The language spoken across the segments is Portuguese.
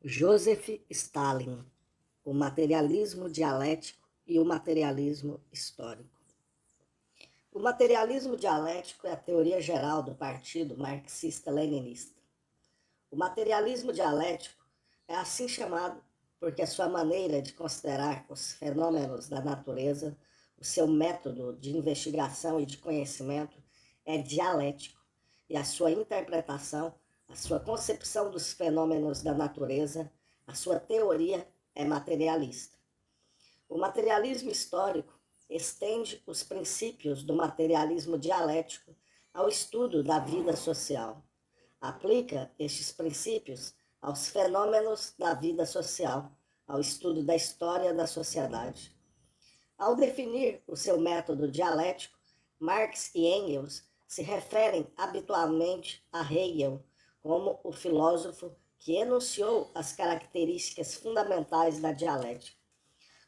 Joseph Stalin, o materialismo dialético e o materialismo histórico. O materialismo dialético é a teoria geral do partido marxista-leninista. O materialismo dialético é assim chamado porque a sua maneira de considerar os fenômenos da natureza, o seu método de investigação e de conhecimento é dialético, e a sua interpretação, a sua concepção dos fenômenos da natureza, a sua teoria é materialista. O materialismo histórico estende os princípios do materialismo dialético ao estudo da vida social. Aplica estes princípios aos fenômenos da vida social, ao estudo da história da sociedade. Ao definir o seu método dialético, Marx e Engels se referem habitualmente a Hegel como o filósofo que enunciou as características fundamentais da dialética.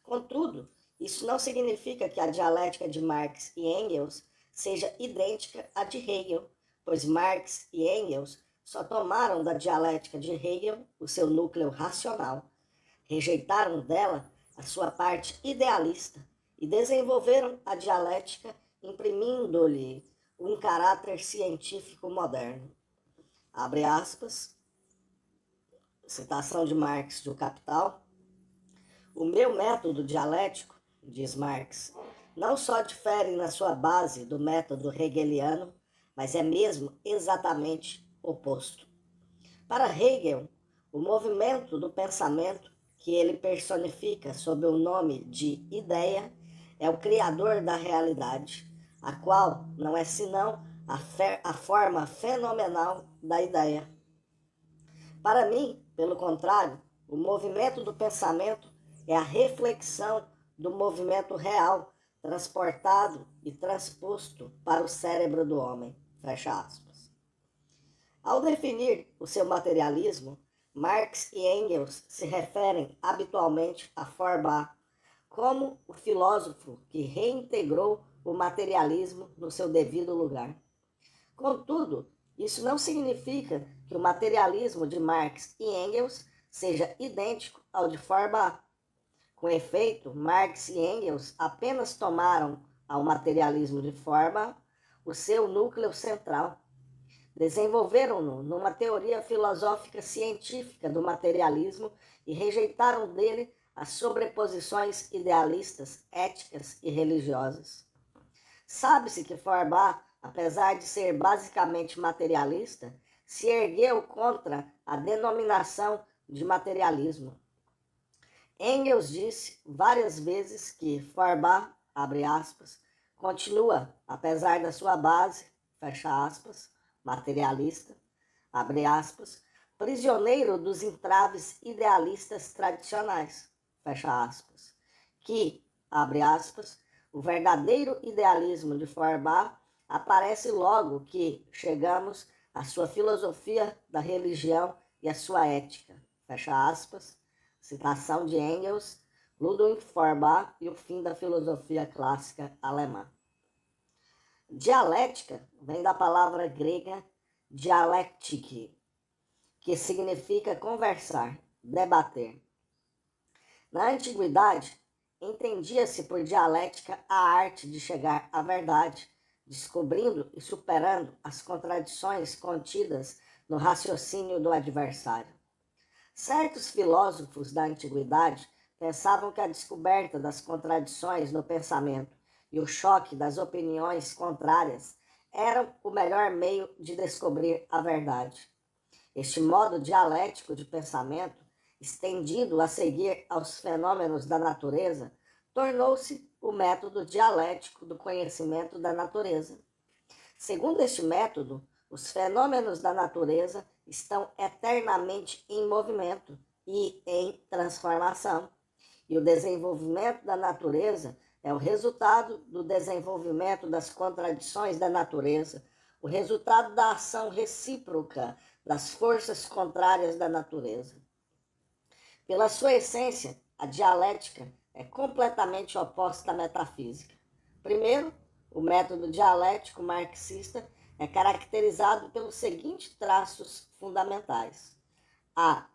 Contudo, isso não significa que a dialética de Marx e Engels seja idêntica à de Hegel, pois Marx e Engels só tomaram da dialética de Hegel o seu núcleo racional, rejeitaram dela a sua parte idealista e desenvolveram a dialética imprimindo-lhe um caráter científico moderno. Abre aspas, citação de Marx do Capital. O meu método dialético, diz Marx, não só difere na sua base do método hegeliano, mas é mesmo exatamente oposto. Para Hegel, o movimento do pensamento, que ele personifica sob o nome de ideia, é o criador da realidade, a qual não é senão a forma fenomenal da ideia. Para mim, pelo contrário, o movimento do pensamento é a reflexão do movimento real, transportado e transposto para o cérebro do homem. Fecha aspas. Ao definir o seu materialismo, Marx e Engels se referem habitualmente a Feuerbach como o filósofo que reintegrou o materialismo no seu devido lugar. Contudo, isso não significa que o materialismo de Marx e Engels seja idêntico ao de Feuerbach. Com efeito, Marx e Engels apenas tomaram ao materialismo de Feuerbach o seu núcleo central. Desenvolveram-no numa teoria filosófica científica do materialismo e rejeitaram dele as sobreposições idealistas, éticas e religiosas. Sabe-se que Feuerbach, apesar de ser basicamente materialista, se ergueu contra a denominação de materialismo. Engels disse várias vezes que Feuerbach, abre aspas, continua, apesar da sua base, fecha aspas, materialista, abre aspas, prisioneiro dos entraves idealistas tradicionais, fecha aspas, que, abre aspas, o verdadeiro idealismo de Feuerbach aparece logo que chegamos à sua filosofia da religião e à sua ética, fecha aspas, citação de Engels, Ludwig Feuerbach e o fim da filosofia clássica alemã. Dialética vem da palavra grega dialektike, que significa conversar, debater. Na antiguidade, entendia-se por dialética a arte de chegar à verdade, descobrindo e superando as contradições contidas no raciocínio do adversário. Certos filósofos da antiguidade pensavam que a descoberta das contradições no pensamento e o choque das opiniões contrárias eram o melhor meio de descobrir a verdade. Este modo dialético de pensamento, estendido a seguir aos fenômenos da natureza, tornou-se o método dialético do conhecimento da natureza. Segundo este método, os fenômenos da natureza estão eternamente em movimento e em transformação, e o desenvolvimento da natureza é o resultado do desenvolvimento das contradições da natureza, o resultado da ação recíproca das forças contrárias da natureza. Pela sua essência, a dialética é completamente oposta à metafísica. Primeiro, o método dialético marxista é caracterizado pelos seguintes traços fundamentais. A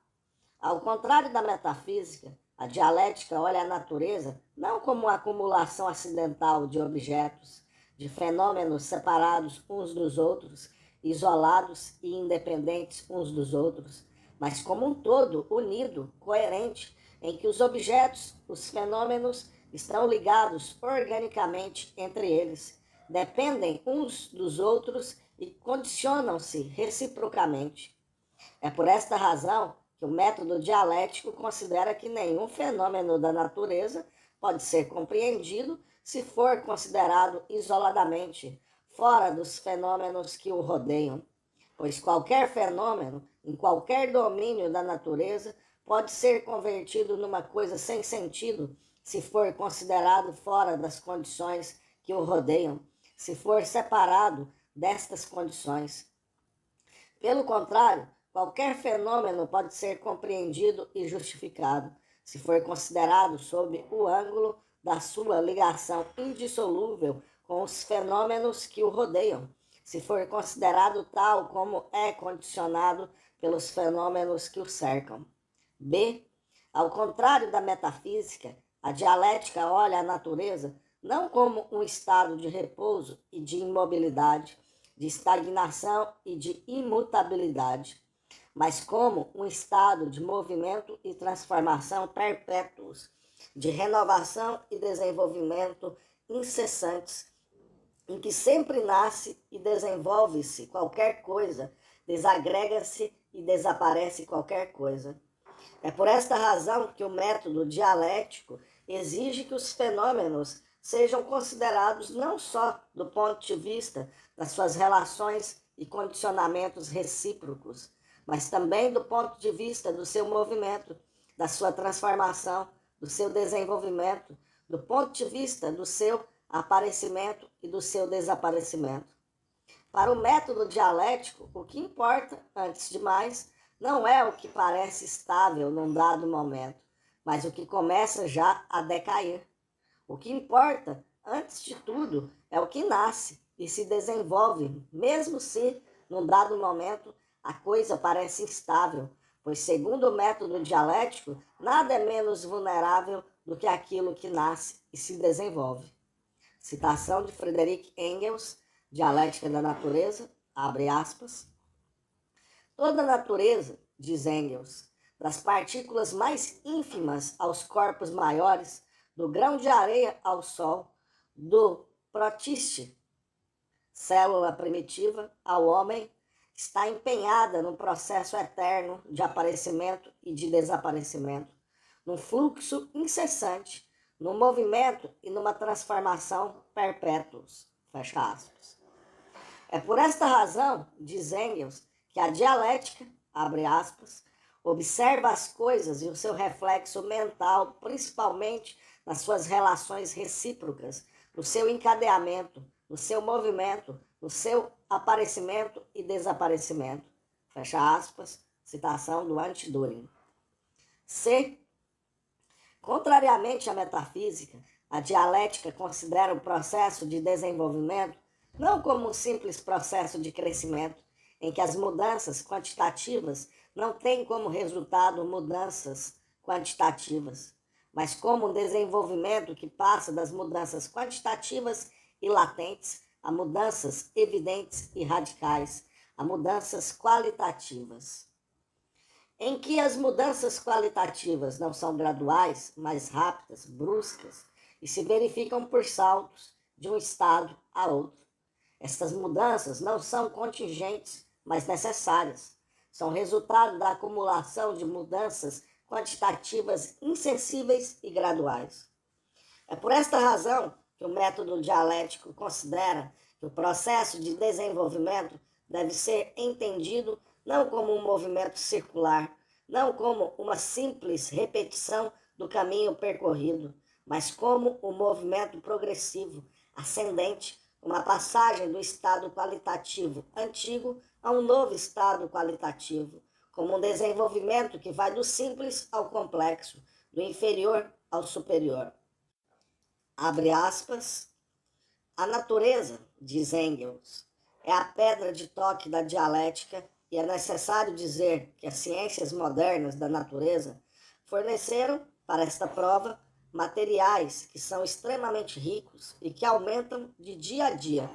Ao contrário da metafísica, a dialética olha a natureza não como uma acumulação acidental de objetos, de fenômenos separados uns dos outros, isolados e independentes uns dos outros, mas como um todo unido, coerente, em que os objetos, os fenômenos, estão ligados organicamente entre eles, dependem uns dos outros e condicionam-se reciprocamente. É por esta razão que o método dialético considera que nenhum fenômeno da natureza pode ser compreendido se for considerado isoladamente, fora dos fenômenos que o rodeiam, pois qualquer fenômeno, em qualquer domínio da natureza, pode ser convertido numa coisa sem sentido se for considerado fora das condições que o rodeiam, se for separado destas condições. Pelo contrário, qualquer fenômeno pode ser compreendido e justificado, se for considerado sob o ângulo da sua ligação indissolúvel com os fenômenos que o rodeiam, se for considerado tal como é condicionado pelos fenômenos que o cercam. B. Ao contrário da metafísica, a dialética olha a natureza não como um estado de repouso e de imobilidade, de estagnação e de imutabilidade, mas como um estado de movimento e transformação perpétuos, de renovação e desenvolvimento incessantes, em que sempre nasce e desenvolve-se qualquer coisa, desagrega-se e desaparece qualquer coisa. É por esta razão que o método dialético exige que os fenômenos sejam considerados não só do ponto de vista das suas relações e condicionamentos recíprocos, mas também do ponto de vista do seu movimento, da sua transformação, do seu desenvolvimento, do ponto de vista do seu aparecimento e do seu desaparecimento. Para o método dialético, o que importa, antes de mais, não é o que parece estável num dado momento, mas o que começa já a decair. O que importa, antes de tudo, é o que nasce e se desenvolve, mesmo se, num dado momento, a coisa parece instável, pois, segundo o método dialético, nada é menos vulnerável do que aquilo que nasce e se desenvolve. Citação de Friedrich Engels, Dialética da Natureza, abre aspas. Toda a natureza, diz Engels, das partículas mais ínfimas aos corpos maiores, do grão de areia ao sol, do protiste, célula primitiva, ao homem, está empenhada num processo eterno de aparecimento e de desaparecimento, num fluxo incessante, num movimento e numa transformação perpétuos. Fecha aspas. É por esta razão, diz Engels, que a dialética, abre aspas, observa as coisas e o seu reflexo mental, principalmente nas suas relações recíprocas, no seu encadeamento, no seu movimento, no seu aparecimento e desaparecimento. Fecha aspas, citação do Anti-Düring. C. Contrariamente à metafísica, a dialética considera o processo de desenvolvimento não como um simples processo de crescimento, em que as mudanças quantitativas não têm como resultado mudanças quantitativas, mas como um desenvolvimento que passa das mudanças quantitativas e latentes a mudanças evidentes e radicais, a mudanças qualitativas. Em que as mudanças qualitativas não são graduais, mas rápidas, bruscas, e se verificam por saltos de um estado a outro. Estas mudanças não são contingentes, mas necessárias. São resultado da acumulação de mudanças quantitativas insensíveis e graduais. É por esta razão que o método dialético considera que o processo de desenvolvimento deve ser entendido não como um movimento circular, não como uma simples repetição do caminho percorrido, mas como um movimento progressivo, ascendente, uma passagem do estado qualitativo antigo a um novo estado qualitativo, como um desenvolvimento que vai do simples ao complexo, do inferior ao superior. Abre aspas. A natureza, diz Engels, é a pedra de toque da dialética e é necessário dizer que as ciências modernas da natureza forneceram para esta prova materiais que são extremamente ricos e que aumentam de dia a dia.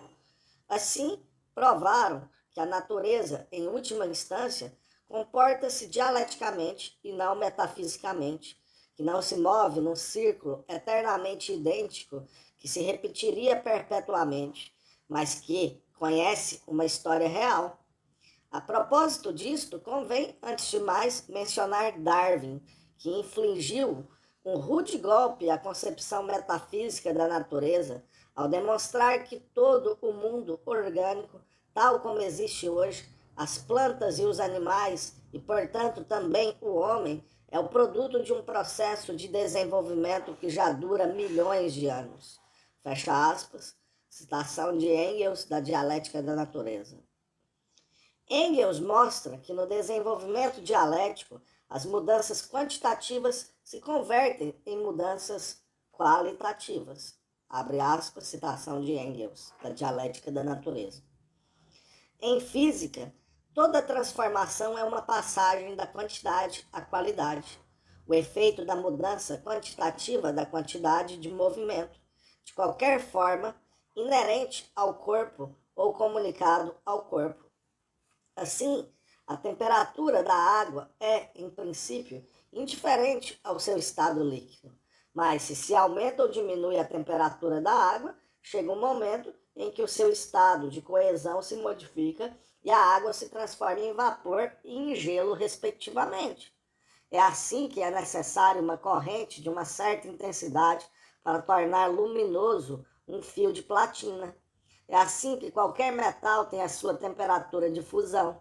Assim, provaram que a natureza, em última instância, comporta-se dialeticamente e não metafisicamente, que não se move num círculo eternamente idêntico que se repetiria perpetuamente, mas que conhece uma história real. A propósito disto, convém, antes de mais, mencionar Darwin, que infligiu um rude golpe à concepção metafísica da natureza ao demonstrar que todo o mundo orgânico, tal como existe hoje, as plantas e os animais, e portanto também o homem, é o produto de um processo de desenvolvimento que já dura milhões de anos. Fecha aspas, citação de Engels, da Dialética da Natureza. Engels mostra que no desenvolvimento dialético, as mudanças quantitativas se convertem em mudanças qualitativas. Abre aspas, citação de Engels, da Dialética da Natureza. Em física, toda transformação é uma passagem da quantidade à qualidade, o efeito da mudança quantitativa da quantidade de movimento, de qualquer forma, inerente ao corpo ou comunicado ao corpo. Assim, a temperatura da água é, em princípio, indiferente ao seu estado líquido. Mas se aumenta ou diminui a temperatura da água, chega um momento em que o seu estado de coesão se modifica e a água se transforma em vapor e em gelo, respectivamente. É assim que é necessário uma corrente de uma certa intensidade para tornar luminoso um fio de platina. É assim que qualquer metal tem a sua temperatura de fusão.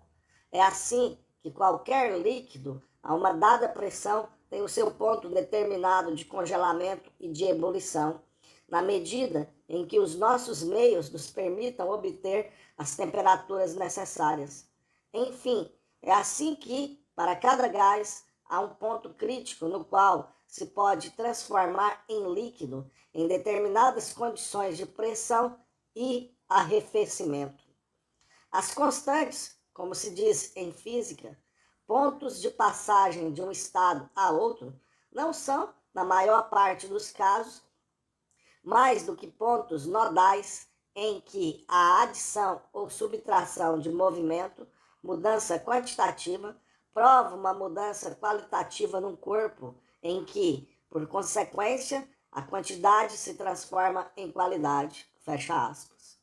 É assim que qualquer líquido, a uma dada pressão, tem o seu ponto determinado de congelamento e de ebulição, na medida em que os nossos meios nos permitam obter as temperaturas necessárias. Enfim, é assim que, para cada gás, há um ponto crítico no qual se pode transformar em líquido em determinadas condições de pressão e arrefecimento. As constantes, como se diz em física, pontos de passagem de um estado a outro, não são, na maior parte dos casos, mais do que pontos nodais em que a adição ou subtração de movimento, mudança quantitativa, prova uma mudança qualitativa num corpo em que, por consequência, a quantidade se transforma em qualidade. Fecha aspas.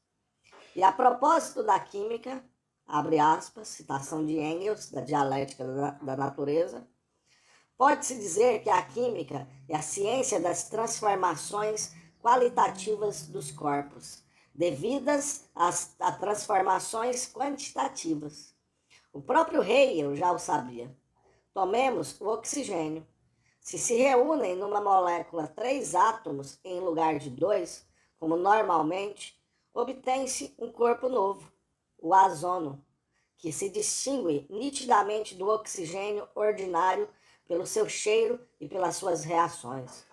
E a propósito da química, abre aspas, citação de Engels, da Dialética da Natureza, pode-se dizer que a química é a ciência das transformações qualitativas dos corpos, devidas a transformações quantitativas. O próprio Hegel já o sabia. Tomemos o oxigênio. Se reúnem numa molécula 3 átomos em lugar de 2, como normalmente, obtém-se um corpo novo, o azono, que se distingue nitidamente do oxigênio ordinário pelo seu cheiro e pelas suas reações.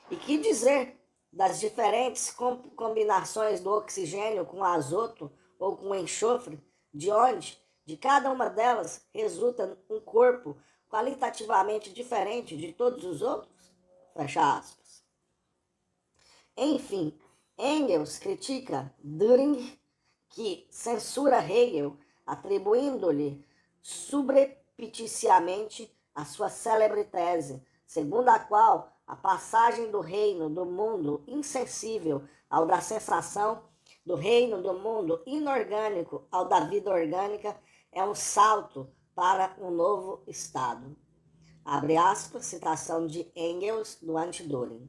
E que dizer das diferentes combinações do oxigênio com azoto ou com enxofre, de onde, de cada uma delas, resulta um corpo qualitativamente diferente de todos os outros? Fecha aspas. Enfim, Engels critica Düring, que censura Hegel, atribuindo-lhe subrepticiamente a sua célebre tese, segundo a qual a passagem do reino do mundo insensível ao da sensação, do reino do mundo inorgânico ao da vida orgânica, é um salto para um novo estado. Abre aspas, citação de Engels, do Anti-Düring.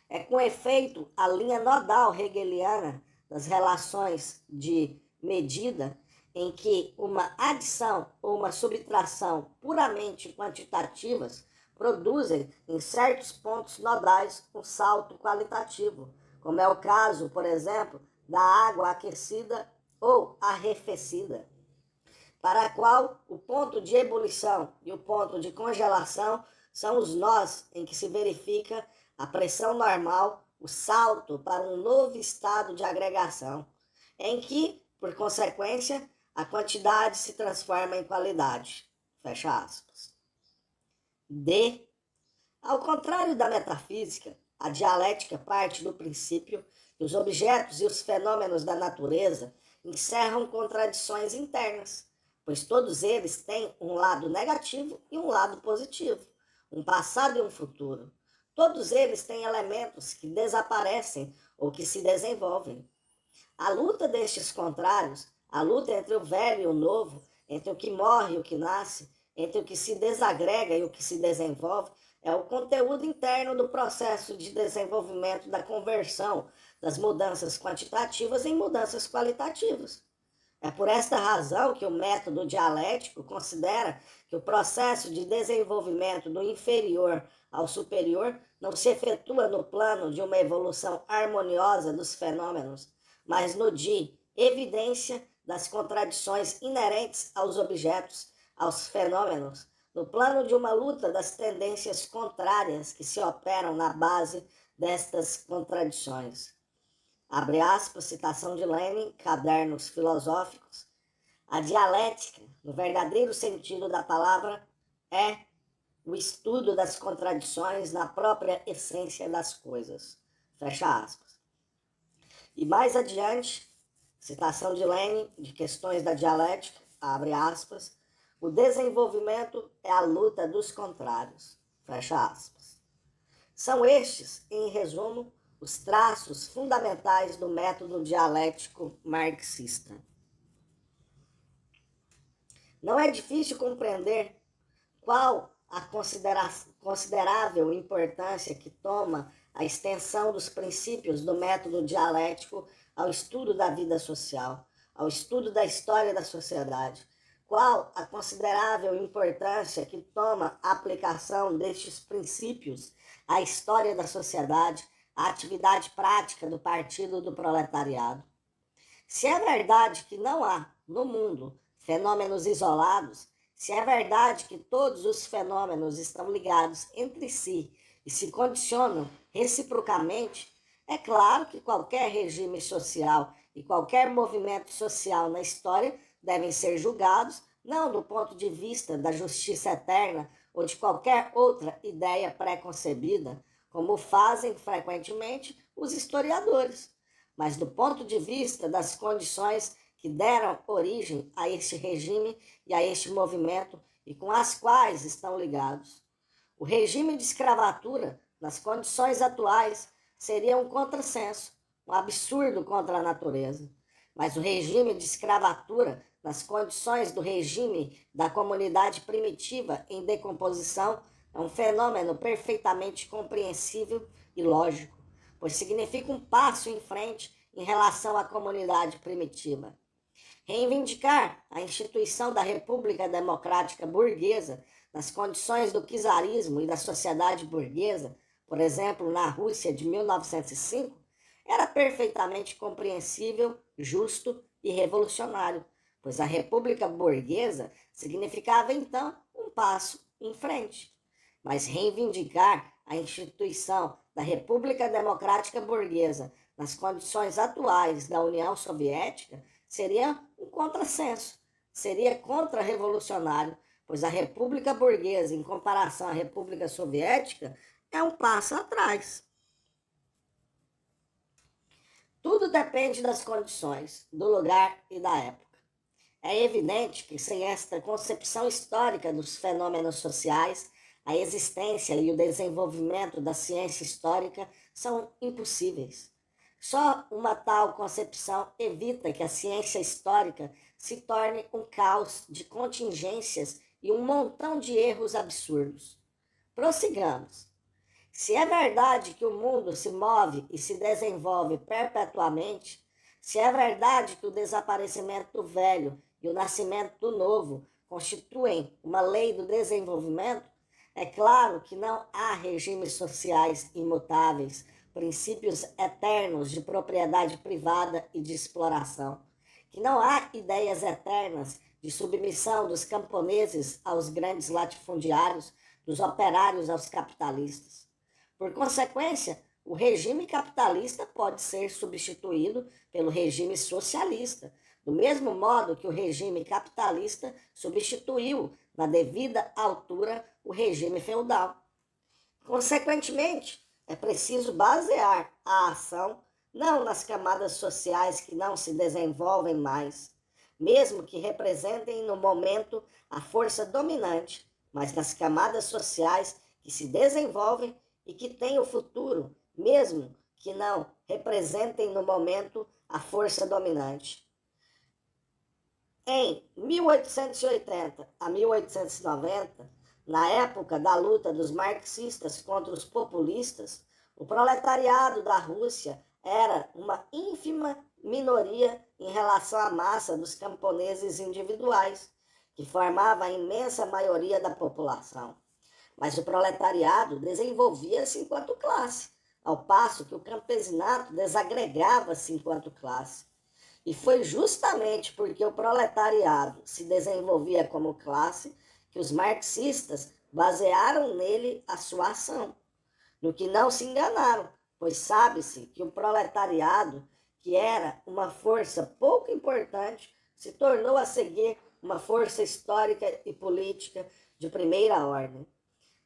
É com efeito a linha nodal hegeliana das relações de medida em que uma adição ou uma subtração puramente quantitativas produzem, em certos pontos nodais, um salto qualitativo, como é o caso, por exemplo, da água aquecida ou arrefecida, para a qual o ponto de ebulição e o ponto de congelação são os nós em que se verifica a pressão normal, o salto para um novo estado de agregação, em que, por consequência, a quantidade se transforma em qualidade. Fecha aspas. D. Ao contrário da metafísica, a dialética parte do princípio que os objetos e os fenômenos da natureza encerram contradições internas, pois todos eles têm um lado negativo e um lado positivo, um passado e um futuro. Todos eles têm elementos que desaparecem ou que se desenvolvem. A luta destes contrários, a luta entre o velho e o novo, entre o que morre e o que nasce, entre o que se desagrega e o que se desenvolve, é o conteúdo interno do processo de desenvolvimento da conversão das mudanças quantitativas em mudanças qualitativas. É por esta razão que o método dialético considera que o processo de desenvolvimento do inferior ao superior não se efetua no plano de uma evolução harmoniosa dos fenômenos, mas no de evidência das contradições inerentes aos objetos, aos fenômenos, no plano de uma luta das tendências contrárias que se operam na base destas contradições. Abre aspas, citação de Lenin, Cadernos Filosóficos. A dialética, no verdadeiro sentido da palavra, é o estudo das contradições na própria essência das coisas. Fecha aspas. E mais adiante, citação de Lenin, de Questões da Dialética, abre aspas, o desenvolvimento é a luta dos contrários. Fecha aspas. São estes, em resumo, os traços fundamentais do método dialético marxista. Não é difícil compreender qual a considerável importância que toma a extensão dos princípios do método dialético ao estudo da vida social, ao estudo da história da sociedade. Qual a considerável importância que toma a aplicação destes princípios à história da sociedade, à atividade prática do Partido do Proletariado. Se é verdade que não há, no mundo, fenômenos isolados, se é verdade que todos os fenômenos estão ligados entre si e se condicionam reciprocamente, é claro que qualquer regime social e qualquer movimento social na história devem ser julgados não do ponto de vista da justiça eterna ou de qualquer outra ideia pré-concebida, como fazem frequentemente os historiadores, mas do ponto de vista das condições que deram origem a este regime e a este movimento e com as quais estão ligados. O regime de escravatura, nas condições atuais, seria um contrassenso, um absurdo contra a natureza. Mas o regime de escravatura, nas condições do regime da comunidade primitiva em decomposição, é um fenômeno perfeitamente compreensível e lógico, pois significa um passo em frente em relação à comunidade primitiva. Reivindicar a instituição da República Democrática Burguesa nas condições do czarismo e da sociedade burguesa, por exemplo, na Rússia de 1905, era perfeitamente compreensível, justo e revolucionário, pois a República Burguesa significava, então, um passo em frente. Mas reivindicar a instituição da República Democrática Burguesa nas condições atuais da União Soviética seria um contrassenso, seria contra-revolucionário, pois a República Burguesa, em comparação à República Soviética, é um passo atrás. Tudo depende das condições, do lugar e da época. É evidente que sem esta concepção histórica dos fenômenos sociais, a existência e o desenvolvimento da ciência histórica são impossíveis. Só uma tal concepção evita que a ciência histórica se torne um caos de contingências e um montão de erros absurdos. Prossigamos. Se é verdade que o mundo se move e se desenvolve perpetuamente, se é verdade que o desaparecimento do velho e o nascimento do novo constituem uma lei do desenvolvimento, é claro que não há regimes sociais imutáveis, princípios eternos de propriedade privada e de exploração, que não há ideias eternas de submissão dos camponeses aos grandes latifundiários, dos operários aos capitalistas. Por consequência, o regime capitalista pode ser substituído pelo regime socialista, do mesmo modo que o regime capitalista substituiu, na devida altura, o regime feudal. Consequentemente, é preciso basear a ação não nas camadas sociais que não se desenvolvem mais, mesmo que representem no momento a força dominante, mas nas camadas sociais que se desenvolvem e que têm o futuro, mesmo que não representem no momento a força dominante. Em 1880 a 1890, na época da luta dos marxistas contra os populistas, o proletariado da Rússia era uma ínfima minoria em relação à massa dos camponeses individuais, que formava a imensa maioria da população. Mas o proletariado desenvolvia-se enquanto classe, ao passo que o campesinato desagregava-se enquanto classe. E foi justamente porque o proletariado se desenvolvia como classe que os marxistas basearam nele a sua ação. No que não se enganaram, pois sabe-se que o proletariado, que era uma força pouco importante, se tornou a seguir uma força histórica e política de primeira ordem.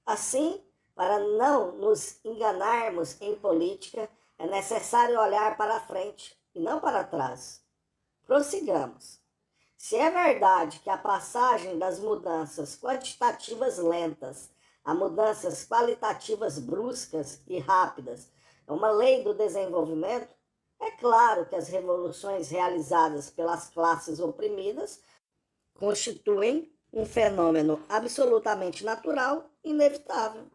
Assim, para não nos enganarmos em política, é necessário olhar para frente e não para trás. Prossigamos. Se é verdade que a passagem das mudanças quantitativas lentas a mudanças qualitativas bruscas e rápidas é uma lei do desenvolvimento, é claro que as revoluções realizadas pelas classes oprimidas constituem um fenômeno absolutamente natural e inevitável.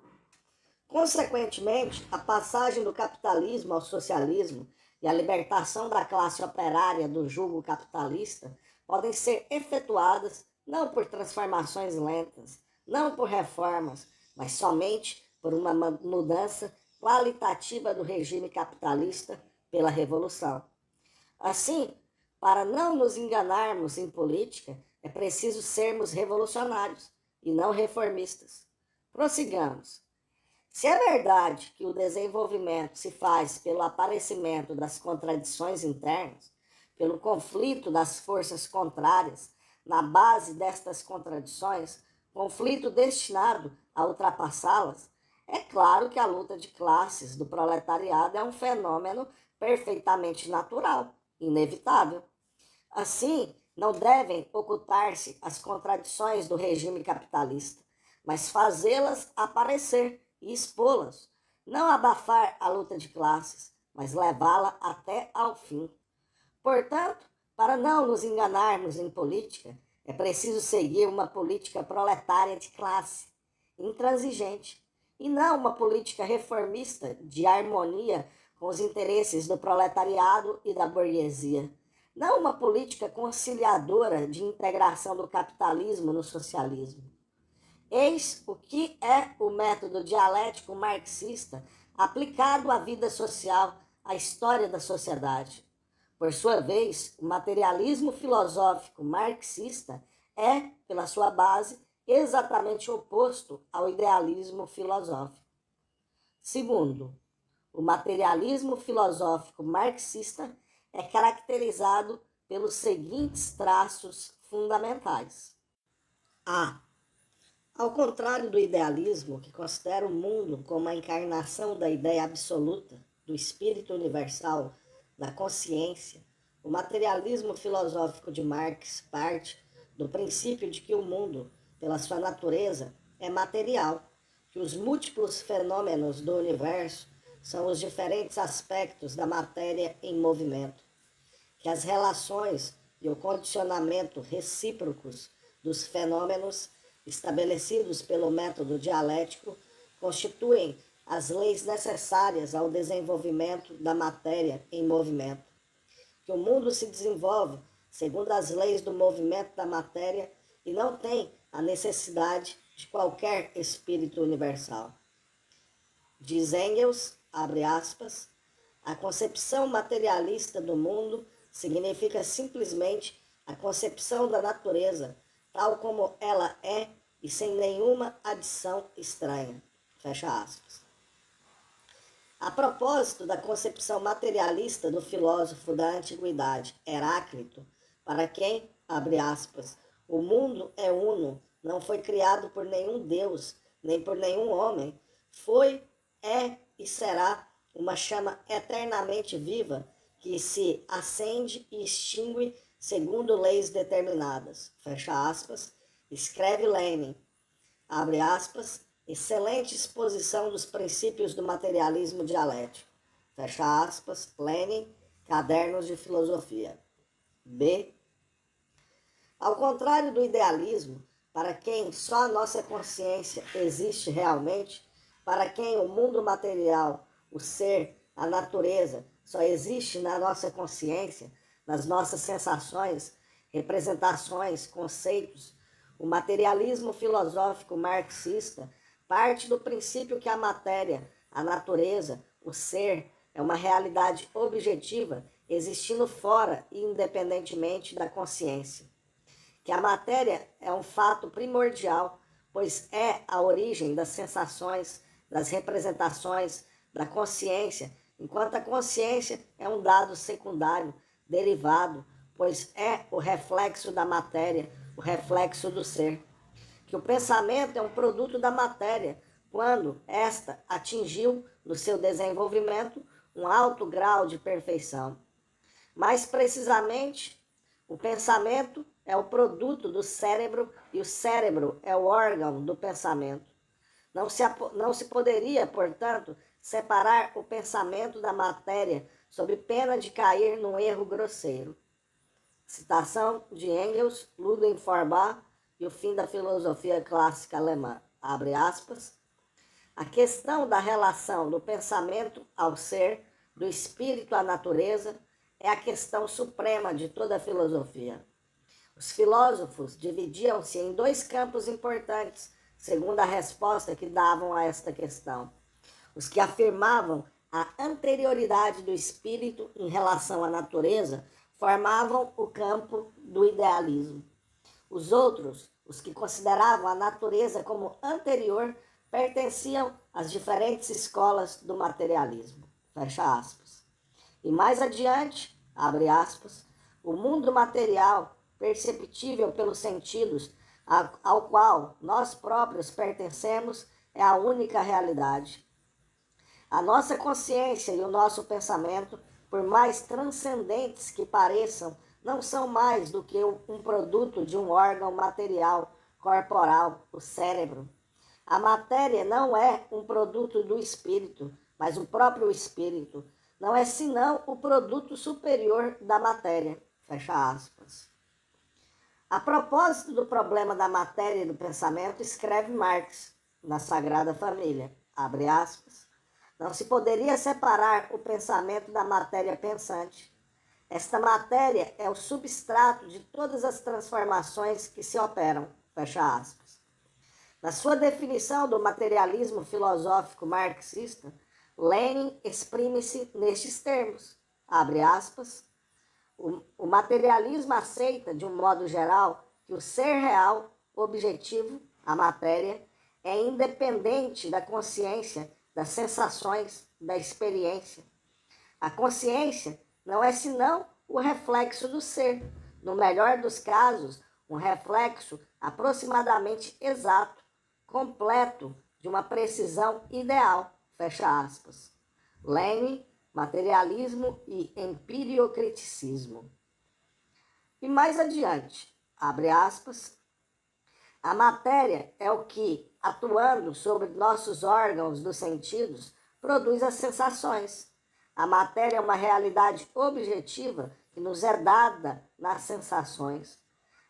Consequentemente, a passagem do capitalismo ao socialismo e a libertação da classe operária do jugo capitalista podem ser efetuadas não por transformações lentas, não por reformas, mas somente por uma mudança qualitativa do regime capitalista pela revolução. Assim, para não nos enganarmos em política, é preciso sermos revolucionários e não reformistas. Prossigamos. Se é verdade que o desenvolvimento se faz pelo aparecimento das contradições internas, pelo conflito das forças contrárias, na base destas contradições, conflito destinado a ultrapassá-las, é claro que a luta de classes do proletariado é um fenômeno perfeitamente natural, inevitável. Assim, não devem ocultar-se as contradições do regime capitalista, mas fazê-las aparecer e expô-las, não abafar a luta de classes, mas levá-la até ao fim. Portanto, para não nos enganarmos em política, é preciso seguir uma política proletária de classe, intransigente, e não uma política reformista de harmonia com os interesses do proletariado e da burguesia. Não uma política conciliadora de integração do capitalismo no socialismo. Eis o que é o método dialético marxista aplicado à vida social, à história da sociedade. Por sua vez, o materialismo filosófico marxista é, pela sua base, exatamente oposto ao idealismo filosófico. Segundo, o materialismo filosófico marxista é caracterizado pelos seguintes traços fundamentais. A. Ao contrário do idealismo, que considera o mundo como a encarnação da ideia absoluta, do espírito universal, da consciência, o materialismo filosófico de Marx parte do princípio de que o mundo, pela sua natureza, é material, que os múltiplos fenômenos do universo são os diferentes aspectos da matéria em movimento, que as relações e o condicionamento recíprocos dos fenômenos estabelecidos pelo método dialético constituem as leis necessárias ao desenvolvimento da matéria em movimento, que o mundo se desenvolve segundo as leis do movimento da matéria e não tem a necessidade de qualquer espírito universal. Diz Engels, abre aspas, a concepção materialista do mundo significa simplesmente a concepção da natureza, tal como ela é e sem nenhuma adição estranha. Fecha aspas. A propósito da concepção materialista do filósofo da antiguidade, Heráclito, para quem, abre aspas, o mundo é uno, não foi criado por nenhum Deus, nem por nenhum homem, foi, é e será uma chama eternamente viva que se acende e extingue segundo leis determinadas, fecha aspas, escreve Lenin, abre aspas, excelente exposição dos princípios do materialismo dialético, fecha aspas, Lenin, Cadernos de Filosofia. B. Ao contrário do idealismo, para quem só a nossa consciência existe realmente, para quem o mundo material, o ser, a natureza, só existe na nossa consciência, nas nossas sensações, representações, conceitos, o materialismo filosófico marxista parte do princípio que a matéria, a natureza, o ser, é uma realidade objetiva existindo fora e independentemente da consciência. Que a matéria é um fato primordial, pois é a origem das sensações, das representações, da consciência, enquanto a consciência é um dado secundário, derivado, pois é o reflexo da matéria, o reflexo do ser. Que o pensamento é um produto da matéria, quando esta atingiu, no seu desenvolvimento, um alto grau de perfeição. Mais precisamente, o pensamento é o produto do cérebro e o cérebro é o órgão do pensamento. Não se poderia, portanto, separar o pensamento da matéria sob pena de cair num erro grosseiro. Citação de Engels, Ludwig Feuerbach e o fim da filosofia clássica alemã. Abre aspas. A questão da relação do pensamento ao ser, do espírito à natureza, é a questão suprema de toda a filosofia. Os filósofos dividiam-se em dois campos importantes, segundo a resposta que davam a esta questão. Os que afirmavam a anterioridade do espírito em relação à natureza formavam o campo do idealismo. Os outros, os que consideravam a natureza como anterior, pertenciam às diferentes escolas do materialismo. Fecha aspas. E mais adiante, abre aspas, o mundo material, perceptível pelos sentidos, ao qual nós próprios pertencemos, é a única realidade. A nossa consciência e o nosso pensamento, por mais transcendentes que pareçam, não são mais do que um produto de um órgão material, corporal, o cérebro. A matéria não é um produto do espírito, mas o próprio espírito. Não é senão o produto superior da matéria. Fecha aspas. A propósito do problema da matéria e do pensamento, escreve Marx, na Sagrada Família, abre aspas, não se poderia separar o pensamento da matéria pensante. Esta matéria é o substrato de todas as transformações que se operam, fecha aspas. Na sua definição do materialismo filosófico marxista, Lenin exprime-se nestes termos, abre aspas, o materialismo aceita, de um modo geral, que o ser real, objetivo, a matéria, é independente da consciência, das sensações, da experiência. A consciência não é senão o reflexo do ser, no melhor dos casos, um reflexo aproximadamente exato, completo, de uma precisão ideal, fecha aspas. Lenin, Materialismo e Empiriocriticismo. E mais adiante, abre aspas, a matéria é o que, atuando sobre nossos órgãos dos sentidos, produz as sensações. A matéria é uma realidade objetiva que nos é dada nas sensações.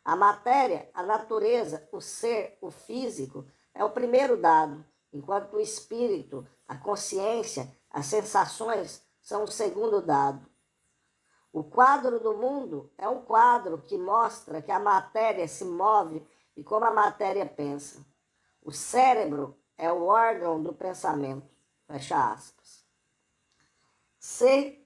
A matéria, a natureza, o ser, o físico, é o primeiro dado, enquanto o espírito, a consciência, as sensações são o segundo dado. O quadro do mundo é um quadro que mostra que a matéria se move e como a matéria pensa. O cérebro é o órgão do pensamento. Fecha aspas. C.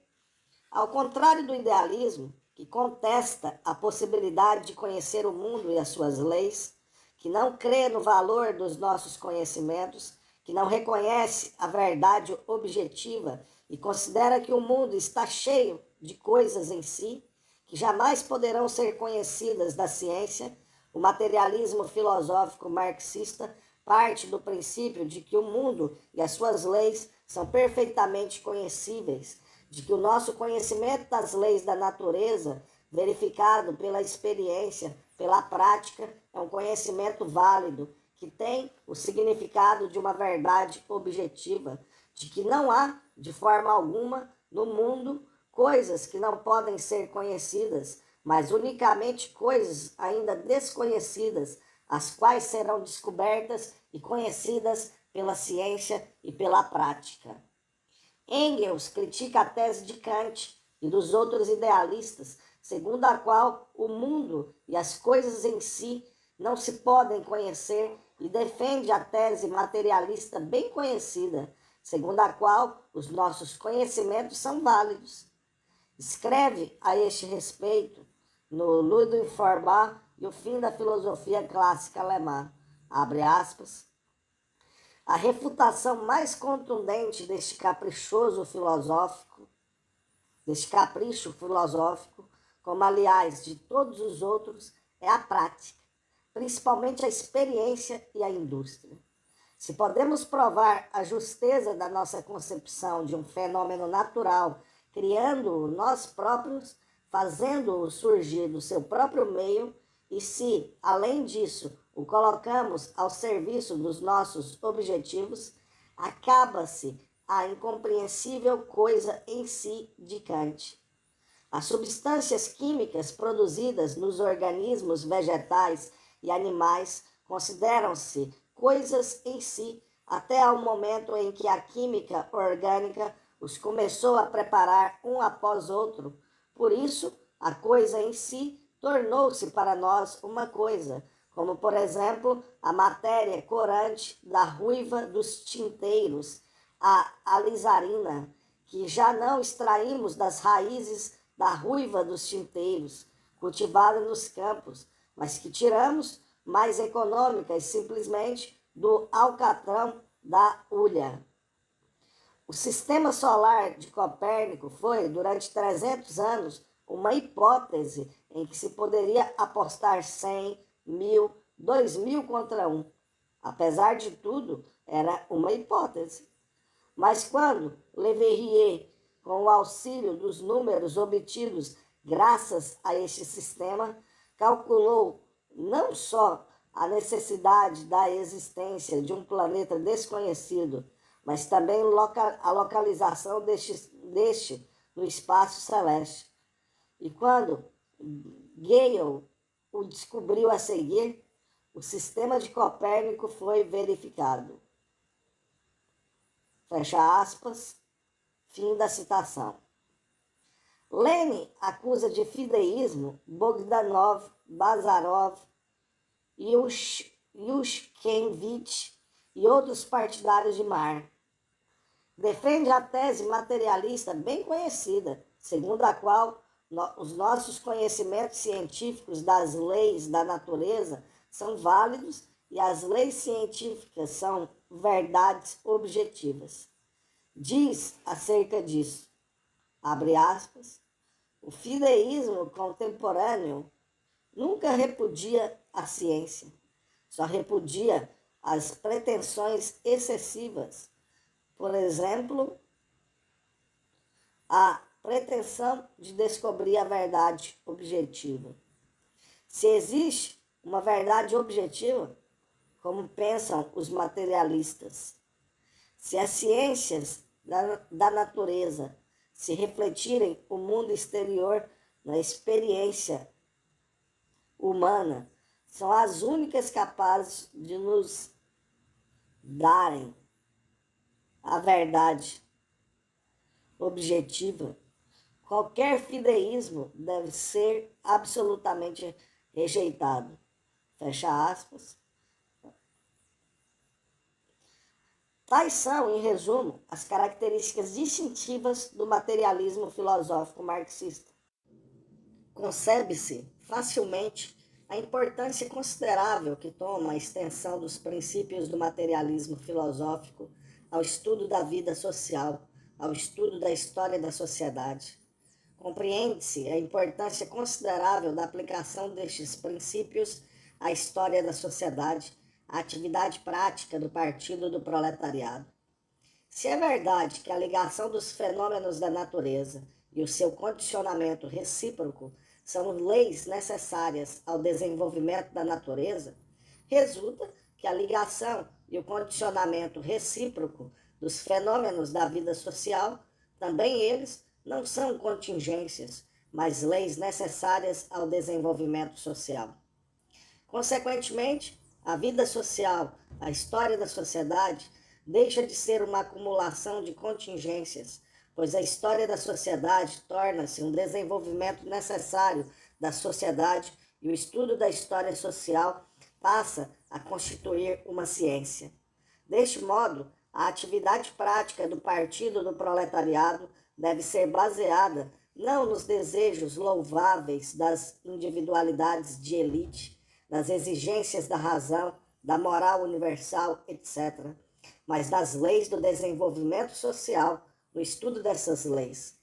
Ao contrário do idealismo, que contesta a possibilidade de conhecer o mundo e as suas leis, que não crê no valor dos nossos conhecimentos, que não reconhece a verdade objetiva e considera que o mundo está cheio de coisas em si, que jamais poderão ser conhecidas da ciência, o materialismo filosófico marxista parte do princípio de que o mundo e as suas leis são perfeitamente conhecíveis, de que o nosso conhecimento das leis da natureza, verificado pela experiência, pela prática, é um conhecimento válido, que tem o significado de uma verdade objetiva, de que não há, de forma alguma, no mundo, coisas que não podem ser conhecidas, mas unicamente coisas ainda desconhecidas, as quais serão descobertas e conhecidas pela ciência e pela prática. Engels critica a tese de Kant e dos outros idealistas, segundo a qual o mundo e as coisas em si não se podem conhecer, e defende a tese materialista bem conhecida, segundo a qual os nossos conhecimentos são válidos. Escreve a este respeito no Ludwig Feuerbach e o fim da filosofia clássica alemã, abre aspas, a refutação mais contundente deste capricho filosófico, como aliás de todos os outros, é a prática, principalmente a experiência e a indústria. Se podemos provar a justeza da nossa concepção de um fenômeno natural, criando-o nós próprios, fazendo-o surgir do seu próprio meio, e se, além disso, o colocamos ao serviço dos nossos objetivos, acaba-se a incompreensível coisa em si de Kant. As substâncias químicas produzidas nos organismos vegetais e animais consideram-se coisas em si até ao momento em que a química orgânica os começou a preparar um após outro. Por isso, a coisa em si tornou-se para nós uma coisa, como, por exemplo, a matéria corante da ruiva dos tinteiros, a alizarina, que já não extraímos das raízes da ruiva dos tinteiros, cultivada nos campos, mas que tiramos, mais econômicas, simplesmente do alcatrão da hulha. O sistema solar de Copérnico foi, durante 300 anos, uma hipótese em que se poderia apostar 100, 1000, 2000 contra 1. Apesar de tudo, era uma hipótese. Mas quando Leverrier, com o auxílio dos números obtidos graças a este sistema, calculou não só a necessidade da existência de um planeta desconhecido, mas também a localização deste no espaço celeste. E quando Gale o descobriu a seguir, o sistema de Copérnico foi verificado. Fecha aspas, fim da citação. Lenin acusa de fideísmo Bogdanov, Bazarov, Yushkevich e outros partidários de Marx. Defende a tese materialista bem conhecida, segundo a qual os nossos conhecimentos científicos das leis da natureza são válidos e as leis científicas são verdades objetivas. Diz acerca disso, abre aspas, o fideísmo contemporâneo nunca repudia a ciência, só repudia as pretensões excessivas. Por exemplo, a pretensão de descobrir a verdade objetiva. Se existe uma verdade objetiva, como pensam os materialistas, se as ciências da natureza se refletirem o mundo exterior na experiência humana, são as únicas capazes de nos darem a verdade objetiva. Qualquer fideísmo deve ser absolutamente rejeitado. Fecha aspas. Tais são, em resumo, as características distintivas do materialismo filosófico marxista. Concebe-se facilmente a importância considerável que toma a extensão dos princípios do materialismo filosófico ao estudo da vida social, ao estudo da história da sociedade. compreende-se a importância considerável da aplicação destes princípios à história da sociedade, à atividade prática do Partido do Proletariado. Se é verdade que a ligação dos fenômenos da natureza e o seu condicionamento recíproco são leis necessárias ao desenvolvimento da natureza, resulta que a ligação e o condicionamento recíproco dos fenômenos da vida social, também eles não são contingências, mas leis necessárias ao desenvolvimento social. Consequentemente, a vida social, a história da sociedade, deixa de ser uma acumulação de contingências, pois a história da sociedade torna-se um desenvolvimento necessário da sociedade e o estudo da história social passa a constituir uma ciência. Deste modo, a atividade prática do Partido do Proletariado deve ser baseada não nos desejos louváveis das individualidades de elite, das exigências da razão, da moral universal, etc., mas das leis do desenvolvimento social, no estudo dessas leis.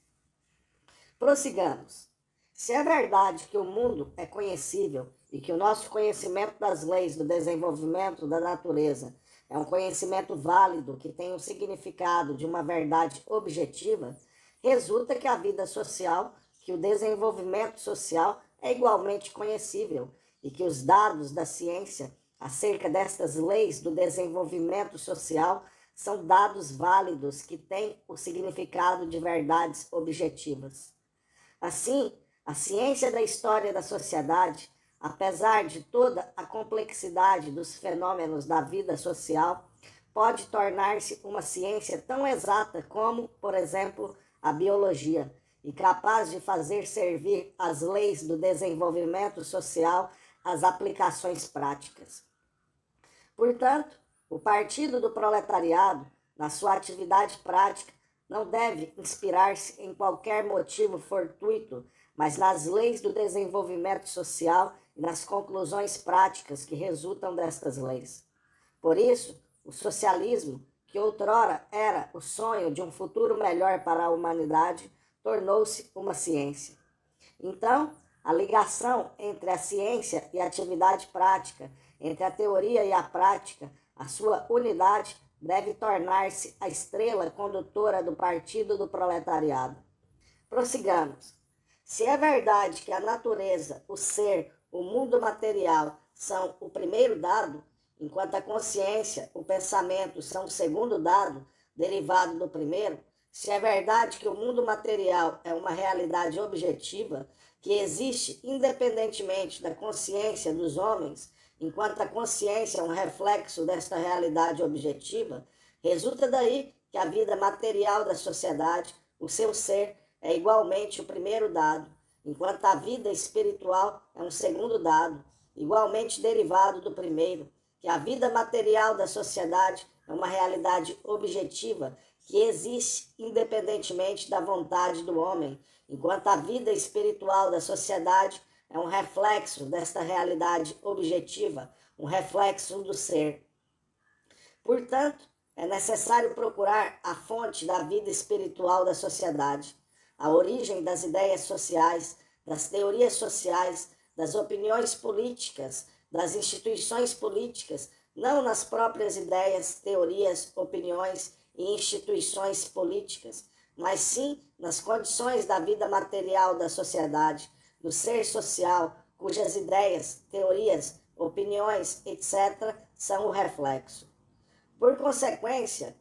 Prossigamos. Se é verdade que o mundo é conhecível e que o nosso conhecimento das leis do desenvolvimento da natureza é um conhecimento válido que tem o significado de uma verdade objetiva, resulta que a vida social, que o desenvolvimento social é igualmente conhecível e que os dados da ciência acerca destas leis do desenvolvimento social são dados válidos que têm o significado de verdades objetivas. Assim, a ciência da história da sociedade, apesar de toda a complexidade dos fenômenos da vida social, pode tornar-se uma ciência tão exata como, por exemplo, a biologia, e capaz de fazer servir as leis do desenvolvimento social às aplicações práticas. Portanto, o Partido do Proletariado, na sua atividade prática, não deve inspirar-se em qualquer motivo fortuito, mas nas leis do desenvolvimento social e nas conclusões práticas que resultam destas leis. Por isso, o socialismo, que outrora era o sonho de um futuro melhor para a humanidade, tornou-se uma ciência. Então, a ligação entre a ciência e a atividade prática, entre a teoria e a prática, a sua unidade deve tornar-se a estrela condutora do Partido do Proletariado. Prossigamos. Se é verdade que a natureza, o ser, o mundo material são o primeiro dado, enquanto a consciência, o pensamento são o segundo dado, derivado do primeiro, se é verdade que o mundo material é uma realidade objetiva, que existe independentemente da consciência dos homens, enquanto a consciência é um reflexo desta realidade objetiva, resulta daí que a vida material da sociedade, o seu ser, é igualmente o primeiro dado, enquanto a vida espiritual é um segundo dado, igualmente derivado do primeiro, que a vida material da sociedade é uma realidade objetiva que existe independentemente da vontade do homem, enquanto a vida espiritual da sociedade é um reflexo desta realidade objetiva, um reflexo do ser. Portanto, é necessário procurar a fonte da vida espiritual da sociedade, a origem das ideias sociais, das teorias sociais, das opiniões políticas, das instituições políticas, não nas próprias ideias, teorias, opiniões e instituições políticas, mas sim nas condições da vida material da sociedade, do ser social, cujas ideias, teorias, opiniões, etc., são o reflexo. Por consequência,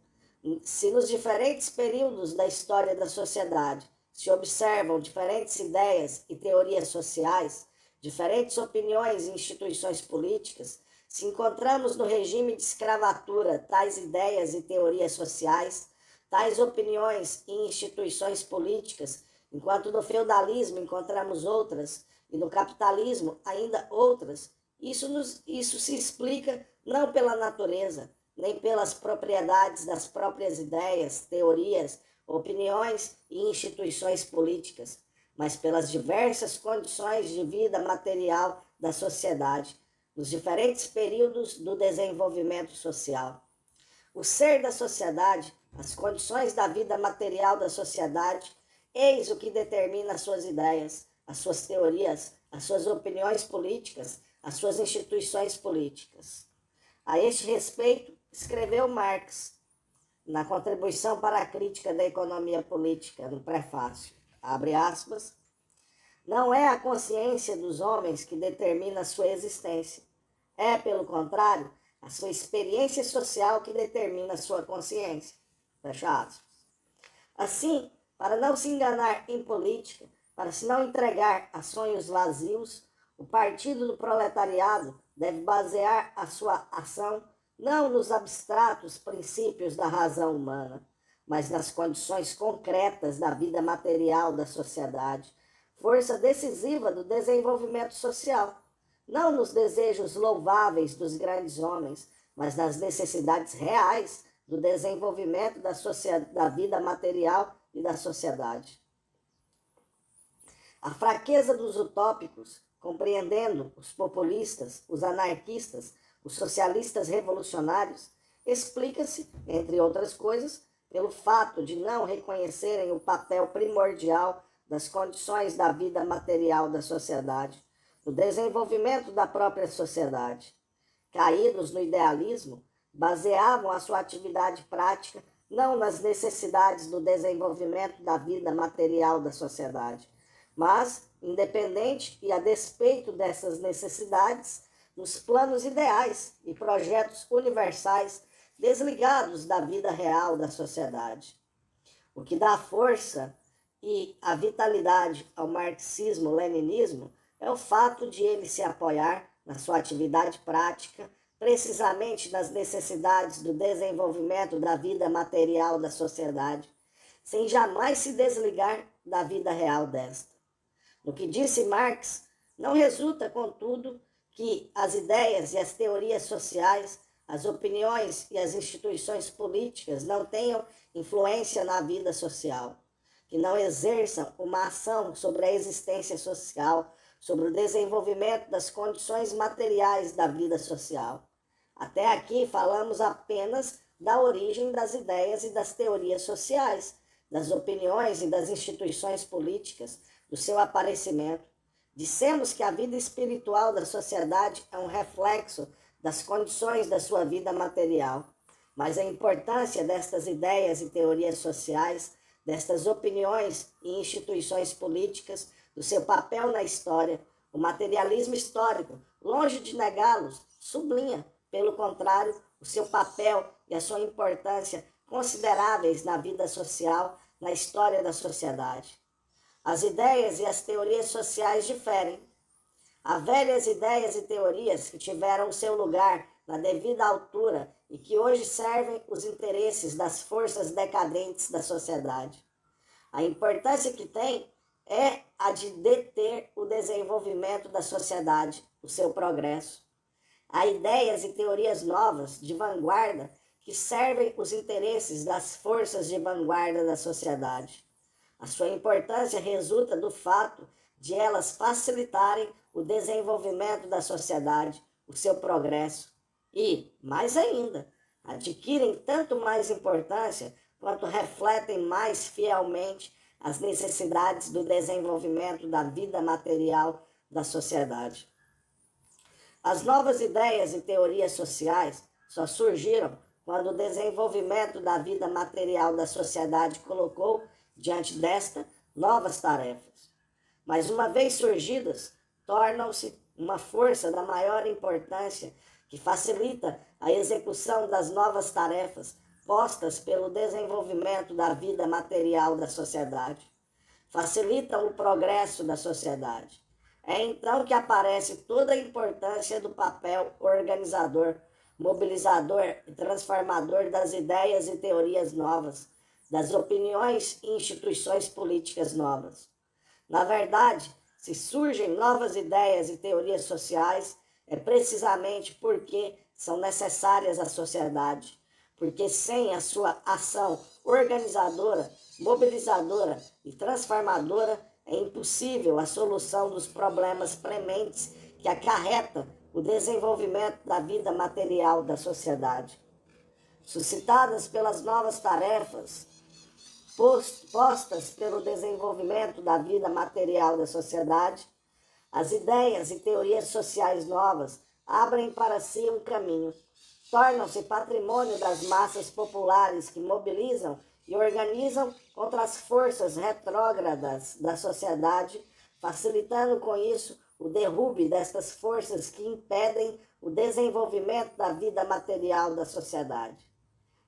se nos diferentes períodos da história da sociedade se observam diferentes ideias e teorias sociais, diferentes opiniões e instituições políticas, se encontramos no regime de escravatura tais ideias e teorias sociais, tais opiniões e instituições políticas, enquanto no feudalismo encontramos outras e no capitalismo ainda outras, isso se explica não pela natureza, nem pelas propriedades das próprias ideias, teorias, opiniões e instituições políticas, mas pelas diversas condições de vida material da sociedade, nos diferentes períodos do desenvolvimento social. O ser da sociedade, as condições da vida material da sociedade, Eis o que determina as suas ideias, as suas teorias, as suas opiniões políticas, as suas instituições políticas. A este respeito, escreveu Marx, na Contribuição para a Crítica da Economia Política, no prefácio, abre aspas, não é a consciência dos homens que determina a sua existência. É, pelo contrário, a sua experiência social que determina a sua consciência. Fecha aspas. Assim, para não se enganar em política, para se não entregar a sonhos vazios, o Partido do Proletariado deve basear a sua ação não nos abstratos princípios da razão humana, mas nas condições concretas da vida material da sociedade, força decisiva do desenvolvimento social, não nos desejos louváveis dos grandes homens, mas nas necessidades reais do desenvolvimento da vida material e da sociedade. A fraqueza dos utópicos, compreendendo os populistas, os anarquistas, os socialistas revolucionários, explica-se, entre outras coisas, pelo fato de não reconhecerem o papel primordial das condições da vida material da sociedade, no desenvolvimento da própria sociedade. Caídos no idealismo, baseavam a sua atividade prática não nas necessidades do desenvolvimento da vida material da sociedade, mas, independente e a despeito dessas necessidades, nos planos ideais e projetos universais desligados da vida real da sociedade. O que dá força e a vitalidade ao marxismo-leninismo é o fato de ele se apoiar na sua atividade prática precisamente nas necessidades do desenvolvimento da vida material da sociedade, sem jamais se desligar da vida real desta. No que disse Marx, não resulta, contudo, que as ideias e as teorias sociais, as opiniões e as instituições políticas não tenham influência na vida social, que não exerçam uma ação sobre a existência social, sobre o desenvolvimento das condições materiais da vida social. Até aqui falamos apenas da origem das ideias e das teorias sociais, das opiniões e das instituições políticas, do seu aparecimento. Dissemos que a vida espiritual da sociedade é um reflexo das condições da sua vida material, mas a importância destas ideias e teorias sociais, destas opiniões e instituições políticas, do seu papel na história, o materialismo histórico, longe de negá-los, sublinha, pelo contrário, o seu papel e a sua importância consideráveis na vida social, na história da sociedade. As ideias e as teorias sociais diferem. Há velhas ideias e teorias que tiveram o seu lugar na devida altura e que hoje servem os interesses das forças decadentes da sociedade. A importância que tem é a de deter o desenvolvimento da sociedade, o seu progresso. Há ideias e teorias novas, de vanguarda, que servem os interesses das forças de vanguarda da sociedade. A sua importância resulta do fato de elas facilitarem o desenvolvimento da sociedade, o seu progresso e, mais ainda, adquirem tanto mais importância quanto refletem mais fielmente as necessidades do desenvolvimento da vida material da sociedade. As novas ideias e teorias sociais só surgiram quando o desenvolvimento da vida material da sociedade colocou diante desta novas tarefas. Mas uma vez surgidas, tornam-se uma força da maior importância que facilita a execução das novas tarefas postas pelo desenvolvimento da vida material da sociedade. Facilitam o progresso da sociedade. É então que aparece toda a importância do papel organizador, mobilizador e transformador das ideias e teorias novas, das opiniões e instituições políticas novas. Na verdade, se surgem novas ideias e teorias sociais, é precisamente porque são necessárias à sociedade, porque sem a sua ação organizadora, mobilizadora e transformadora, é impossível a solução dos problemas prementes que acarreta o desenvolvimento da vida material da sociedade. Suscitadas pelas novas tarefas postas pelo desenvolvimento da vida material da sociedade, as ideias e teorias sociais novas abrem para si um caminho, tornam-se patrimônio das massas populares que mobilizam e organizam contra as forças retrógradas da sociedade, facilitando com isso o derrube destas forças que impedem o desenvolvimento da vida material da sociedade.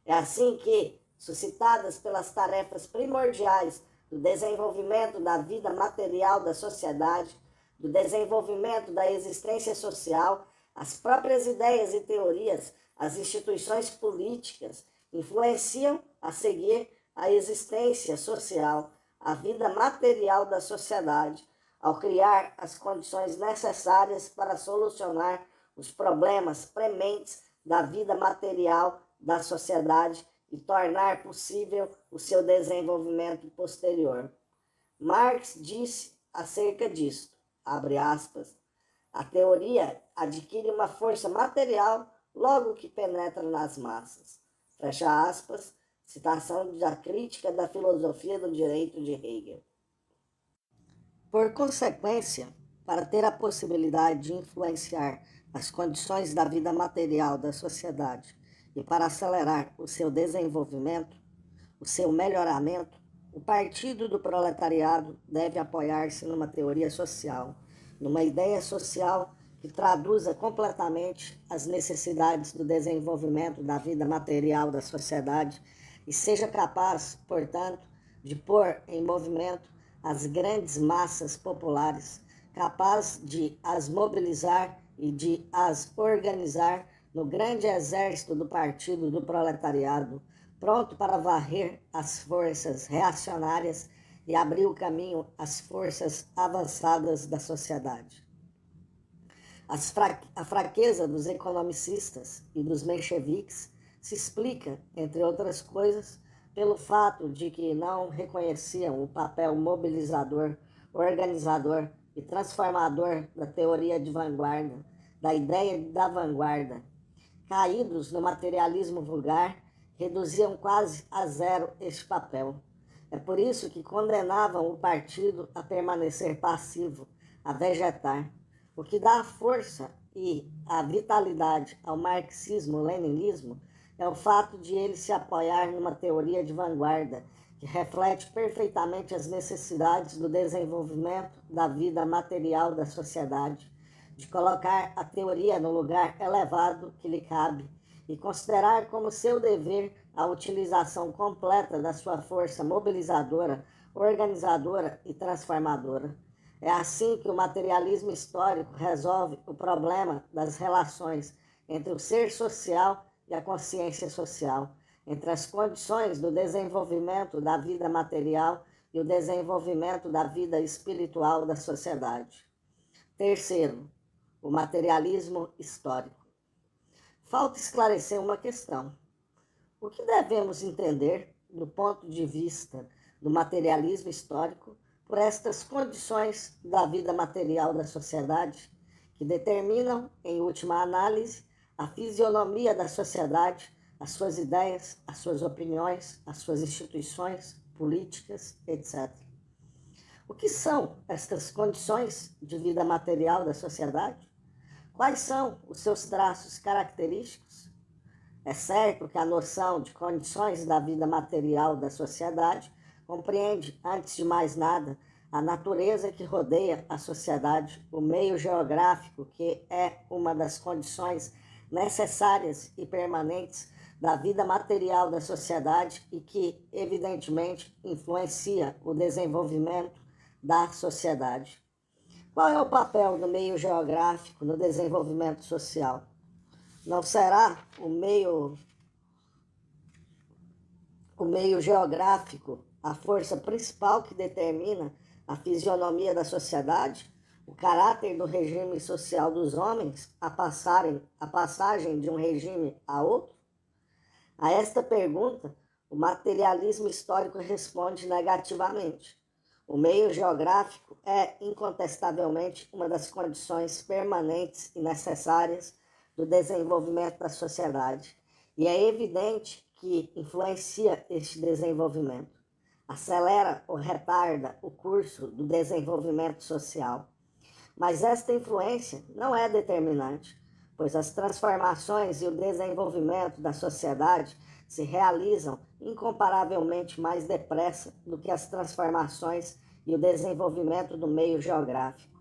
É assim que, suscitadas pelas tarefas primordiais do desenvolvimento da vida material da sociedade, do desenvolvimento da existência social, as próprias ideias e teorias, as instituições políticas influenciam a seguir a existência social, a vida material da sociedade, ao criar as condições necessárias para solucionar os problemas prementes da vida material da sociedade e tornar possível o seu desenvolvimento posterior. Marx disse acerca disto, abre aspas, a teoria adquire uma força material logo que penetra nas massas. Fecha aspas, citação da Crítica da Filosofia do Direito de Hegel. Por consequência, para ter a possibilidade de influenciar as condições da vida material da sociedade e para acelerar o seu desenvolvimento, o seu melhoramento, o Partido do Proletariado deve apoiar-se numa teoria social, numa ideia social que traduza completamente as necessidades do desenvolvimento da vida material da sociedade e seja capaz, portanto, de pôr em movimento as grandes massas populares, capaz de as mobilizar e de as organizar no grande exército do Partido do Proletariado, pronto para varrer as forças reacionárias e abrir o caminho às forças avançadas da sociedade. A fraqueza dos economicistas e dos mencheviques se explica, entre outras coisas, pelo fato de que não reconheciam o papel mobilizador, organizador e transformador da teoria de vanguarda, da ideia da vanguarda. Caídos no materialismo vulgar, reduziam quase a zero este papel. É por isso que condenavam o partido a permanecer passivo, a vegetar. O que dá a força e a vitalidade ao marxismo-leninismo é o fato de ele se apoiar numa teoria de vanguarda que reflete perfeitamente as necessidades do desenvolvimento da vida material da sociedade, de colocar a teoria no lugar elevado que lhe cabe e considerar como seu dever a utilização completa da sua força mobilizadora, organizadora e transformadora. É assim que o materialismo histórico resolve o problema das relações entre o ser social e a consciência social, entre as condições do desenvolvimento da vida material e o desenvolvimento da vida espiritual da sociedade. Terceiro, o materialismo histórico. Falta esclarecer uma questão. O que devemos entender, do ponto de vista do materialismo histórico, por estas condições da vida material da sociedade, que determinam, em última análise, a fisionomia da sociedade, as suas ideias, as suas opiniões, as suas instituições políticas, etc. O que são estas condições de vida material da sociedade? Quais são os seus traços característicos? É certo que a noção de condições da vida material da sociedade compreende, antes de mais nada, a natureza que rodeia a sociedade, o meio geográfico, que é uma das condições necessárias e permanentes da vida material da sociedade e que, evidentemente, influencia o desenvolvimento da sociedade. Qual é o papel do meio geográfico no desenvolvimento social? Não será o meio geográfico a força principal que determina a fisionomia da sociedade, o caráter do regime social dos homens, a passagem de um regime a outro? A esta pergunta, o materialismo histórico responde negativamente. O meio geográfico é, incontestavelmente, uma das condições permanentes e necessárias do desenvolvimento da sociedade, e é evidente que influencia este desenvolvimento. acelera ou retarda o curso do desenvolvimento social. Mas esta influência não é determinante, pois as transformações e o desenvolvimento da sociedade se realizam incomparavelmente mais depressa do que as transformações e o desenvolvimento do meio geográfico.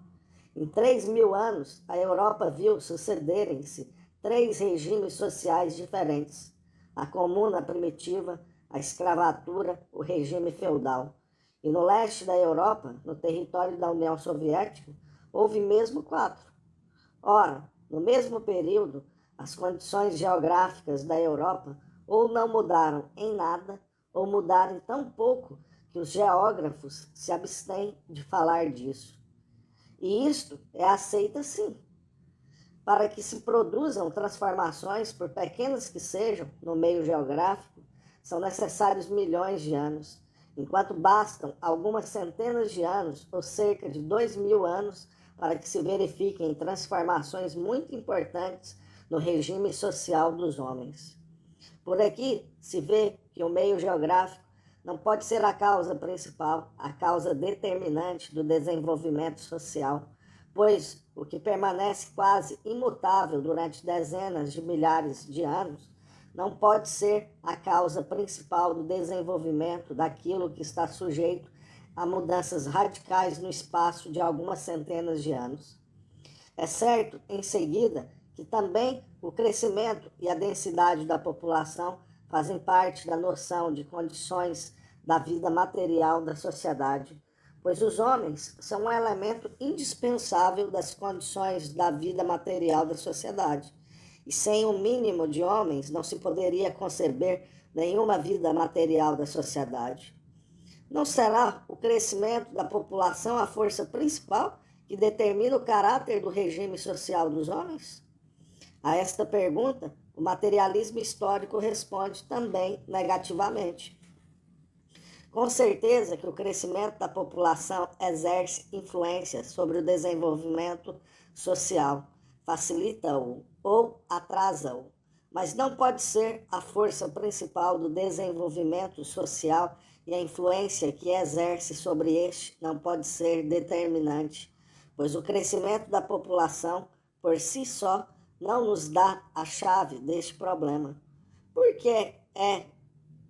Em 3.000 anos, a Europa viu sucederem-se 3 regimes sociais diferentes: a comuna primitiva, a escravatura, o regime feudal. E no leste da Europa, no território da União Soviética, houve mesmo 4. Ora, no mesmo período, as condições geográficas da Europa ou não mudaram em nada, ou mudaram tão pouco que os geógrafos se abstêm de falar disso. E isto é aceito sim. Para que se produzam transformações, por pequenas que sejam, no meio geográfico, são necessários milhões de anos, enquanto bastam algumas centenas de anos, ou cerca de 2.000 anos, para que se verifiquem transformações muito importantes no regime social dos homens. Por aqui se vê que o meio geográfico não pode ser a causa principal, a causa determinante do desenvolvimento social, pois o que permanece quase imutável durante dezenas de milhares de anos não pode ser a causa principal do desenvolvimento daquilo que está sujeito a mudanças radicais no espaço de algumas centenas de anos. É certo, em seguida, que também o crescimento e a densidade da população fazem parte da noção de condições da vida material da sociedade, pois os homens são um elemento indispensável das condições da vida material da sociedade. E sem um mínimo de homens não se poderia conceber nenhuma vida material da sociedade. Não será o crescimento da população a força principal que determina o caráter do regime social dos homens? A esta pergunta, o materialismo histórico responde também negativamente. Com certeza que o crescimento da população exerce influência sobre o desenvolvimento social, facilita-o ou atrasa-o, mas não pode ser a força principal do desenvolvimento social e a influência que exerce sobre este não pode ser determinante, pois o crescimento da população, por si só, não nos dá a chave deste problema. Por que é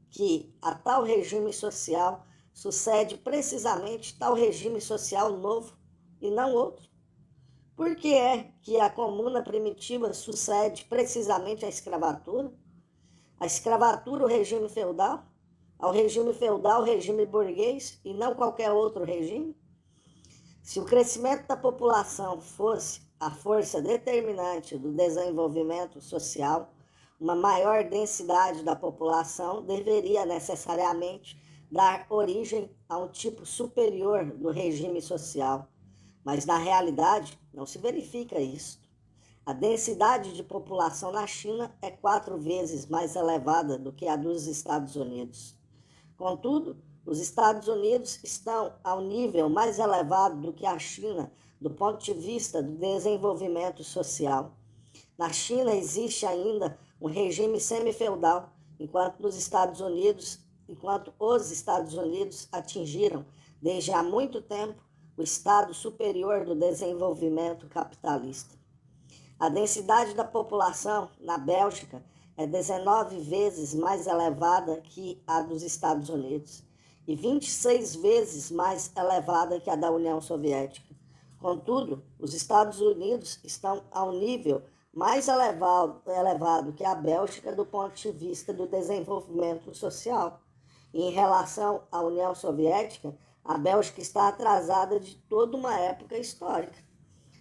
que a tal regime social sucede precisamente tal regime social novo e não outro? Por que é que a comuna primitiva sucede precisamente à escravatura? A escravatura, o regime feudal? Ao regime feudal, o regime burguês e não qualquer outro regime? Se o crescimento da população fosse a força determinante do desenvolvimento social, uma maior densidade da população deveria necessariamente dar origem a um tipo superior do regime social. Mas, na realidade, não se verifica isso. A densidade de população na China é 4 vezes mais elevada do que a dos Estados Unidos. Contudo, os Estados Unidos estão ao nível mais elevado do que a China do ponto de vista do desenvolvimento social. Na China existe ainda um regime semi-feudal, enquanto os Estados Unidos atingiram, desde há muito tempo, o estado superior do desenvolvimento capitalista. A densidade da população na Bélgica é 19 vezes mais elevada que a dos Estados Unidos e 26 vezes mais elevada que a da União Soviética. Contudo, os Estados Unidos estão ao nível mais elevado que a Bélgica do ponto de vista do desenvolvimento social. E em relação à União Soviética, a Bélgica está atrasada de toda uma época histórica.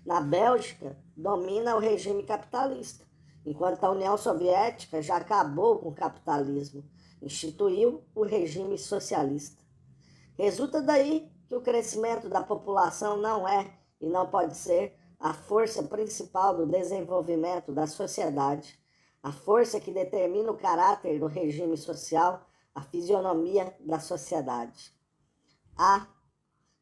Na Bélgica, domina o regime capitalista, enquanto a União Soviética já acabou com o capitalismo, instituiu o regime socialista. Resulta daí que o crescimento da população não é, e não pode ser, a força principal do desenvolvimento da sociedade, a força que determina o caráter do regime social, a fisionomia da sociedade.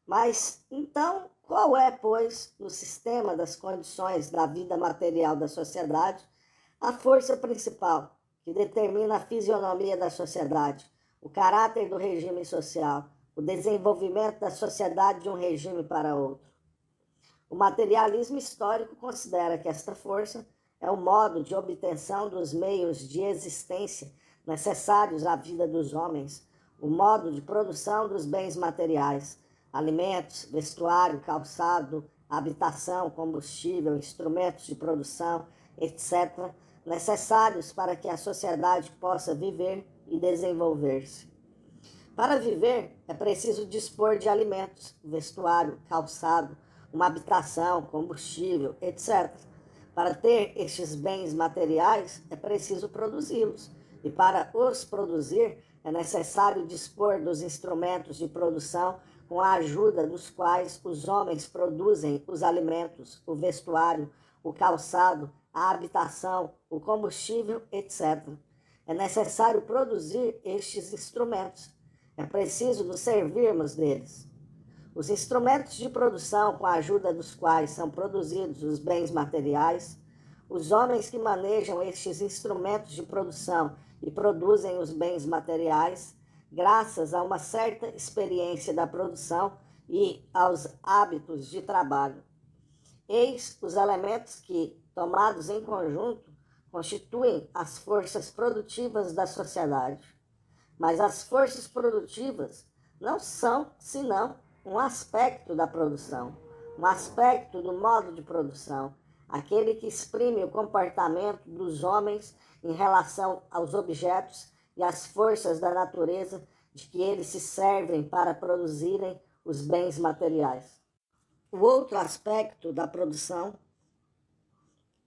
Mas, então, qual é, pois, no sistema das condições da vida material da sociedade, a força principal que determina a fisionomia da sociedade, o caráter do regime social, o desenvolvimento da sociedade de um regime para outro. O materialismo histórico considera que esta força é o modo de obtenção dos meios de existência necessários à vida dos homens, o modo de produção dos bens materiais, alimentos, vestuário, calçado, habitação, combustível, instrumentos de produção, etc., necessários para que a sociedade possa viver e desenvolver-se. Para viver, é preciso dispor de alimentos, vestuário, calçado, uma habitação, combustível, etc. Para ter estes bens materiais, é preciso produzi-los. E para os produzir, é necessário dispor dos instrumentos de produção com a ajuda dos quais os homens produzem os alimentos, o vestuário, o calçado, a habitação, o combustível, etc. É necessário produzir estes instrumentos. É preciso nos servirmos deles. Os instrumentos de produção com a ajuda dos quais são produzidos os bens materiais, os homens que manejam estes instrumentos de produção e produzem os bens materiais, graças a uma certa experiência da produção e aos hábitos de trabalho. Eis os elementos que, tomados em conjunto, constituem as forças produtivas da sociedade. Mas as forças produtivas não são, senão, um aspecto da produção, um aspecto do modo de produção, aquele que exprime o comportamento dos homens em relação aos objetos e às forças da natureza de que eles se servem para produzirem os bens materiais. O outro aspecto da produção,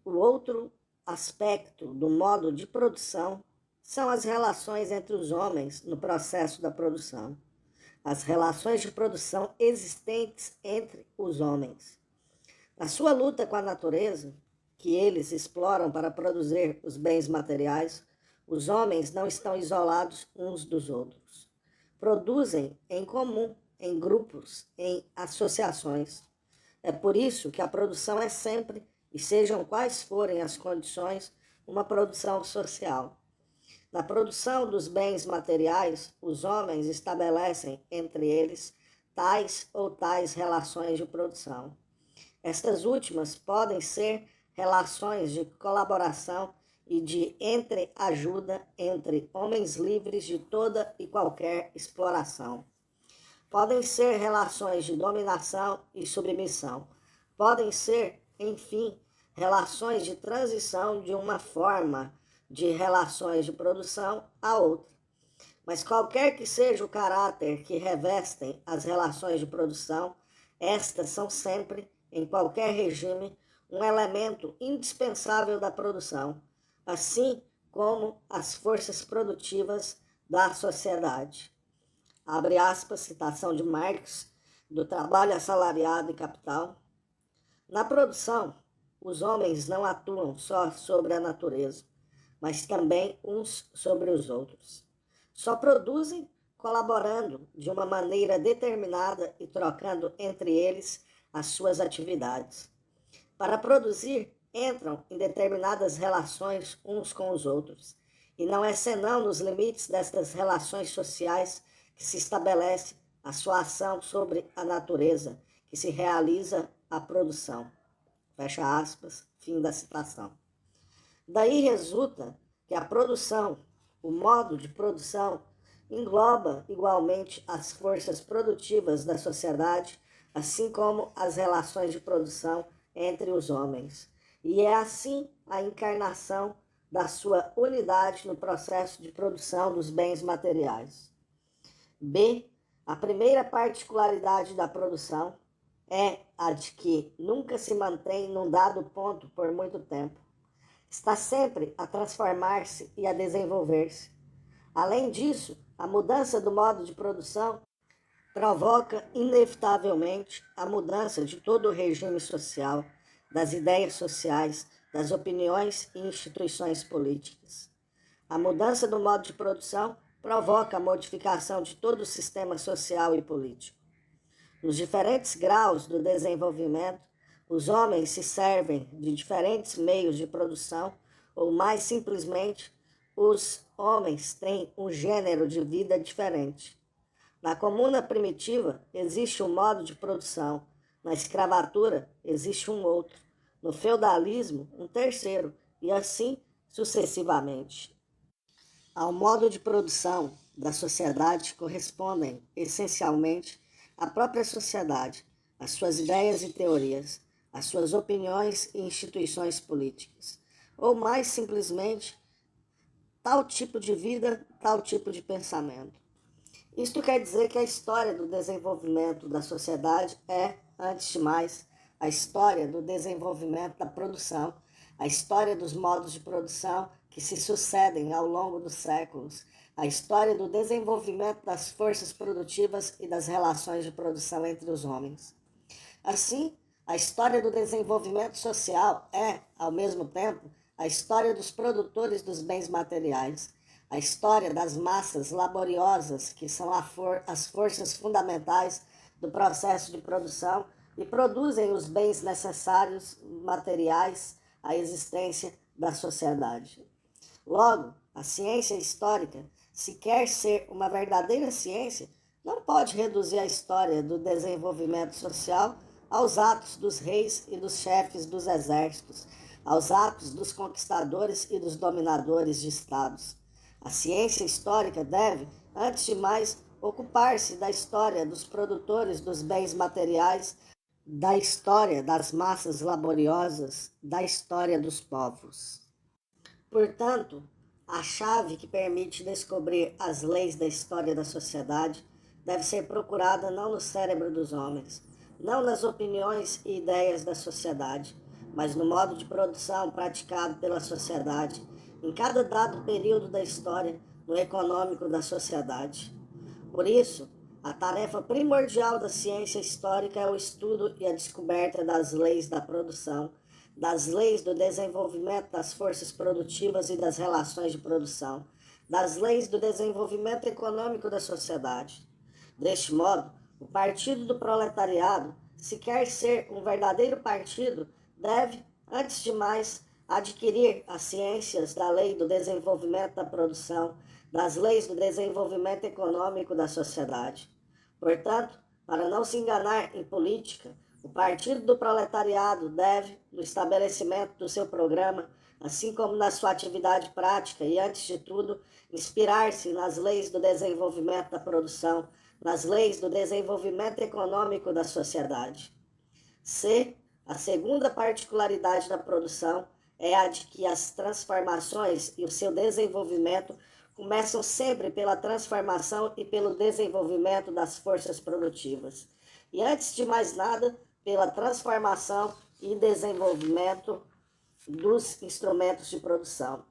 o outro aspecto do modo de produção são as relações entre os homens no processo da produção. As relações de produção existentes entre os homens. Na sua luta com a natureza, que eles exploram para produzir os bens materiais, os homens não estão isolados uns dos outros. Produzem em comum, em grupos, em associações. É por isso que a produção é sempre, e sejam quais forem as condições, uma produção social. Na produção dos bens materiais, os homens estabelecem entre eles tais ou tais relações de produção. Estas últimas podem ser relações de colaboração e de entreajuda entre homens livres de toda e qualquer exploração. Podem ser relações de dominação e submissão. Podem ser, enfim, relações de transição de uma forma de relações de produção a outra. Mas qualquer que seja o caráter que revestem as relações de produção, estas são sempre, em qualquer regime, um elemento indispensável da produção, assim como as forças produtivas da sociedade. Abre aspas, citação de Marx, do Trabalho Assalariado e Capital. Na produção, os homens não atuam só sobre a natureza, mas também uns sobre os outros. Só produzem colaborando de uma maneira determinada e trocando entre eles as suas atividades. Para produzir, entram em determinadas relações uns com os outros, e não é senão nos limites destas relações sociais que se estabelece a sua ação sobre a natureza, que se realiza a produção. Fecha aspas, fim da citação. Daí resulta que a produção, o modo de produção, engloba igualmente as forças produtivas da sociedade, assim como as relações de produção entre os homens. E é assim a encarnação da sua unidade no processo de produção dos bens materiais. B. A primeira particularidade da produção é a de que nunca se mantém num dado ponto por muito tempo. Está sempre a transformar-se e a desenvolver-se. Além disso, a mudança do modo de produção provoca inevitavelmente a mudança de todo o regime social, das ideias sociais, das opiniões e instituições políticas. A mudança do modo de produção provoca a modificação de todo o sistema social e político. Nos diferentes graus do desenvolvimento, os homens se servem de diferentes meios de produção ou, mais simplesmente, os homens têm um gênero de vida diferente. Na comuna primitiva existe um modo de produção, na escravatura existe um outro, no feudalismo um terceiro, e assim sucessivamente. Ao modo de produção da sociedade correspondem, essencialmente, a própria sociedade, as suas ideias e teorias, as suas opiniões e instituições políticas, ou mais simplesmente, tal tipo de vida, tal tipo de pensamento. Isto quer dizer que a história do desenvolvimento da sociedade é, antes de mais, a história do desenvolvimento da produção, a história dos modos de produção que se sucedem ao longo dos séculos, a história do desenvolvimento das forças produtivas e das relações de produção entre os homens. Assim, a história do desenvolvimento social é, ao mesmo tempo, a história dos produtores dos bens materiais, a história das massas laboriosas, que são as forças fundamentais do processo de produção e produzem os bens necessários, materiais, à existência da sociedade. Logo, a ciência histórica, se quer ser uma verdadeira ciência, não pode reduzir a história do desenvolvimento social aos atos dos reis e dos chefes dos exércitos, aos atos dos conquistadores e dos dominadores de estados. A ciência histórica deve, antes de mais, ocupar-se da história dos produtores dos bens materiais, da história das massas laboriosas, da história dos povos. Portanto, a chave que permite descobrir as leis da história da sociedade deve ser procurada não no cérebro dos homens, não nas opiniões e ideias da sociedade, mas no modo de produção praticado pela sociedade, em cada dado período da história, no econômico da sociedade. Por isso, a tarefa primordial da ciência histórica é o estudo e a descoberta das leis da produção, das leis do desenvolvimento das forças produtivas e das relações de produção, das leis do desenvolvimento econômico da sociedade. Deste modo, o Partido do Proletariado, se quer ser um verdadeiro partido, deve, antes de mais, adquirir as ciências da lei do desenvolvimento da produção, das leis do desenvolvimento econômico da sociedade. Portanto, para não se enganar em política, o Partido do Proletariado deve, no estabelecimento do seu programa, assim como na sua atividade prática e, antes de tudo, inspirar-se nas leis do desenvolvimento da produção, nas leis do desenvolvimento econômico da sociedade. A segunda particularidade da produção é a de que as transformações e o seu desenvolvimento começam sempre pela transformação e pelo desenvolvimento das forças produtivas. E antes de mais nada, pela transformação e desenvolvimento dos instrumentos de produção.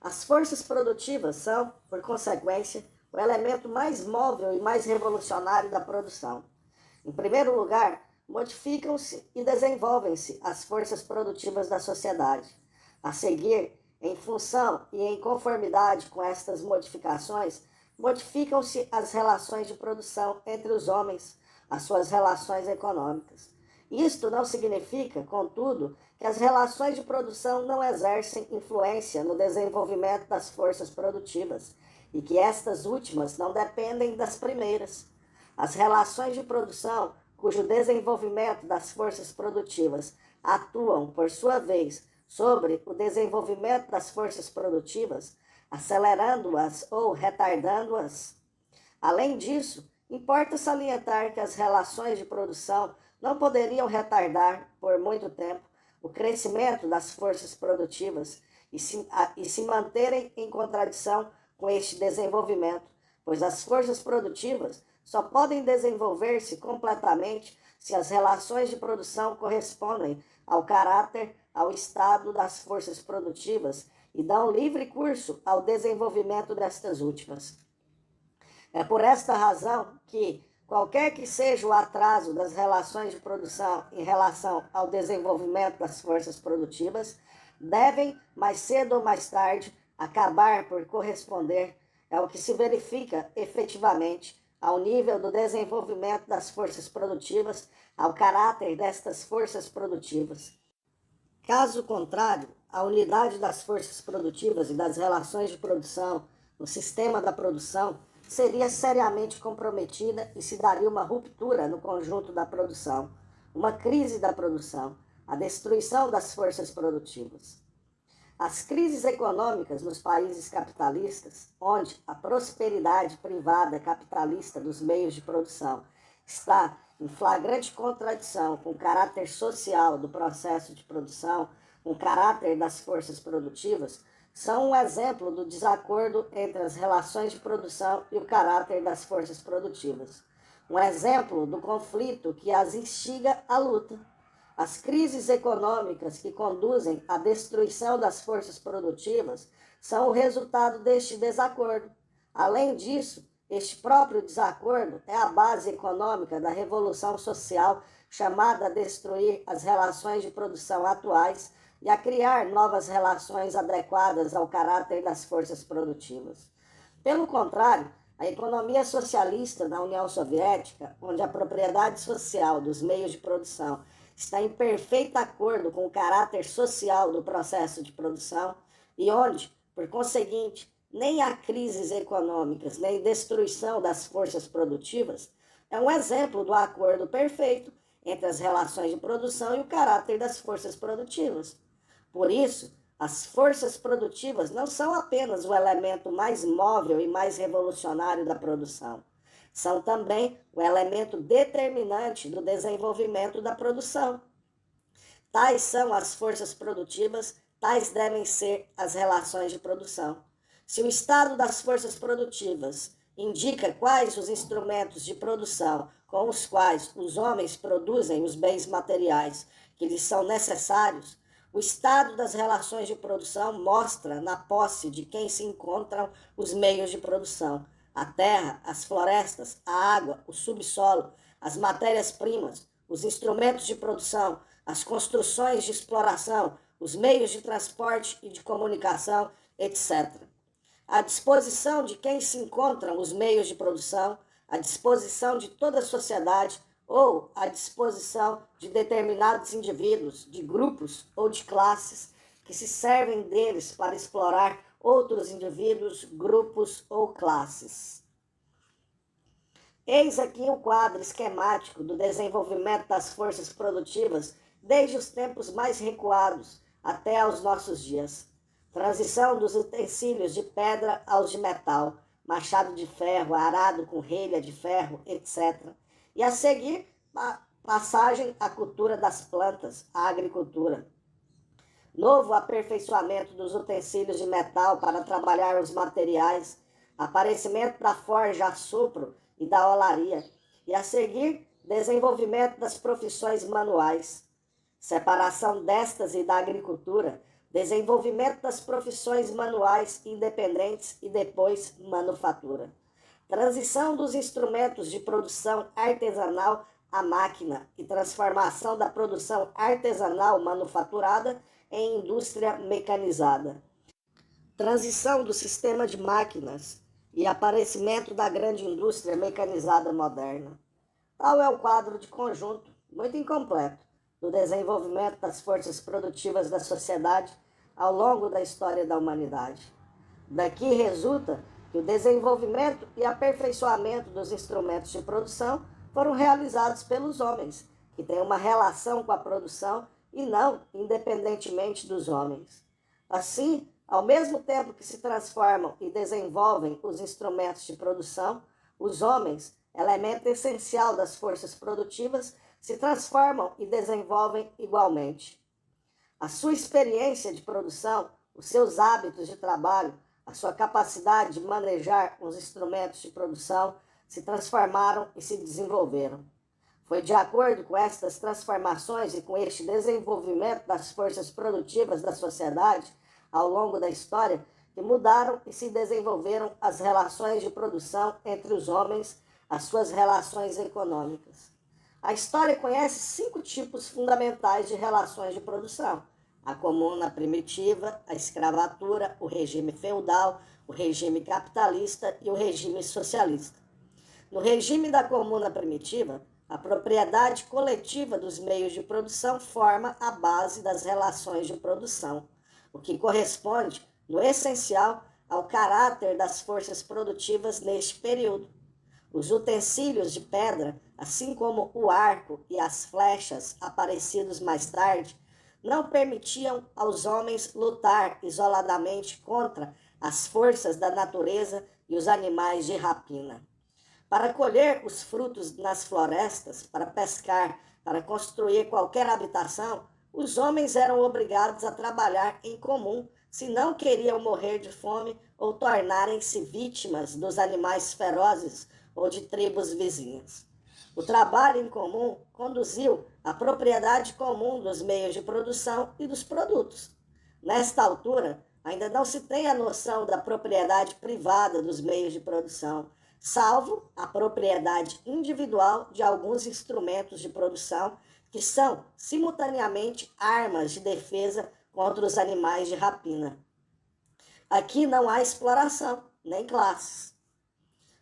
As forças produtivas são, por consequência, o elemento mais móvel e mais revolucionário da produção. Em primeiro lugar, modificam-se e desenvolvem-se as forças produtivas da sociedade. A seguir, em função e em conformidade com estas modificações, modificam-se as relações de produção entre os homens, as suas relações econômicas. Isto não significa, contudo, que as relações de produção não exercem influência no desenvolvimento das forças produtivas e que estas últimas não dependem das primeiras. As relações de produção, cujo desenvolvimento das forças produtivas atuam, por sua vez, sobre o desenvolvimento das forças produtivas, acelerando-as ou retardando-as. Além disso, importa salientar que as relações de produção não poderiam retardar, por muito tempo, o crescimento das forças produtivas e se manterem em contradição com este desenvolvimento, pois as forças produtivas só podem desenvolver-se completamente se as relações de produção correspondem ao caráter, ao estado das forças produtivas e dão livre curso ao desenvolvimento destas últimas. É por esta razão que, qualquer que seja o atraso das relações de produção em relação ao desenvolvimento das forças produtivas, devem, mais cedo ou mais tarde, acabar por corresponder ao que se verifica efetivamente ao nível do desenvolvimento das forças produtivas, ao caráter destas forças produtivas. Caso contrário, a unidade das forças produtivas e das relações de produção no sistema da produção seria seriamente comprometida e se daria uma ruptura no conjunto da produção, uma crise da produção, a destruição das forças produtivas. As crises econômicas nos países capitalistas, onde a prosperidade privada capitalista dos meios de produção está em flagrante contradição com o caráter social do processo de produção, com o caráter das forças produtivas, são um exemplo do desacordo entre as relações de produção e o caráter das forças produtivas. Um exemplo do conflito que as instiga à luta. As crises econômicas que conduzem à destruição das forças produtivas são o resultado deste desacordo. Além disso, este próprio desacordo é a base econômica da revolução social chamada a destruir as relações de produção atuais e a criar novas relações adequadas ao caráter das forças produtivas. Pelo contrário, a economia socialista da União Soviética, onde a propriedade social dos meios de produção está em perfeito acordo com o caráter social do processo de produção e onde, por conseguinte, nem há crises econômicas, nem destruição das forças produtivas, é um exemplo do acordo perfeito entre as relações de produção e o caráter das forças produtivas. Por isso, as forças produtivas não são apenas o elemento mais móvel e mais revolucionário da produção. São também o elemento determinante do desenvolvimento da produção. Tais são as forças produtivas, tais devem ser as relações de produção. Se o estado das forças produtivas indica quais os instrumentos de produção com os quais os homens produzem os bens materiais que lhes são necessários, o estado das relações de produção mostra na posse de quem se encontram os meios de produção. A terra, as florestas, a água, o subsolo, as matérias-primas, os instrumentos de produção, as construções de exploração, os meios de transporte e de comunicação, etc. À disposição de quem se encontram os meios de produção, à disposição de toda a sociedade ou à disposição de determinados indivíduos, de grupos ou de classes que se servem deles para explorar outros indivíduos, grupos ou classes. Eis aqui um quadro esquemático do desenvolvimento das forças produtivas desde os tempos mais recuados até aos nossos dias. Transição dos utensílios de pedra aos de metal, machado de ferro, arado com relha de ferro, etc. E a seguir, passagem à cultura das plantas, à agricultura. Novo aperfeiçoamento dos utensílios de metal para trabalhar os materiais, aparecimento da forja a sopro e da olaria, e a seguir, desenvolvimento das profissões manuais, separação destas e da agricultura, desenvolvimento das profissões manuais independentes e depois manufatura. Transição dos instrumentos de produção artesanal à máquina e transformação da produção artesanal manufaturada em indústria mecanizada. Transição do sistema de máquinas e aparecimento da grande indústria mecanizada moderna. Tal é o quadro de conjunto, muito incompleto, do desenvolvimento das forças produtivas da sociedade ao longo da história da humanidade. Daqui resulta que o desenvolvimento e aperfeiçoamento dos instrumentos de produção foram realizados pelos homens, que têm uma relação com a produção e não independentemente dos homens. Assim, ao mesmo tempo que se transformam e desenvolvem os instrumentos de produção, os homens, elemento essencial das forças produtivas, se transformam e desenvolvem igualmente. A sua experiência de produção, os seus hábitos de trabalho, a sua capacidade de manejar os instrumentos de produção se transformaram e se desenvolveram. Foi de acordo com estas transformações e com este desenvolvimento das forças produtivas da sociedade ao longo da história que mudaram e se desenvolveram as relações de produção entre os homens, as suas relações econômicas. A história conhece 5 tipos fundamentais de relações de produção: a comuna primitiva, a escravatura, o regime feudal, o regime capitalista e o regime socialista. No regime da comuna primitiva, a propriedade coletiva dos meios de produção forma a base das relações de produção. o que corresponde, no essencial, ao caráter das forças produtivas neste período. Os utensílios de pedra, assim como o arco e as flechas aparecidos mais tarde, não permitiam aos homens lutar isoladamente contra as forças da natureza e os animais de rapina. Para colher os frutos nas florestas, para pescar, para construir qualquer habitação, os homens eram obrigados a trabalhar em comum se não queriam morrer de fome ou tornarem-se vítimas dos animais ferozes ou de tribos vizinhas. O trabalho em comum conduziu à propriedade comum dos meios de produção e dos produtos. Nesta altura, ainda não se tem a noção da propriedade privada dos meios de produção, salvo a propriedade individual de alguns instrumentos de produção que são, simultaneamente, armas de defesa contra os animais de rapina. Aqui não há exploração, nem classes.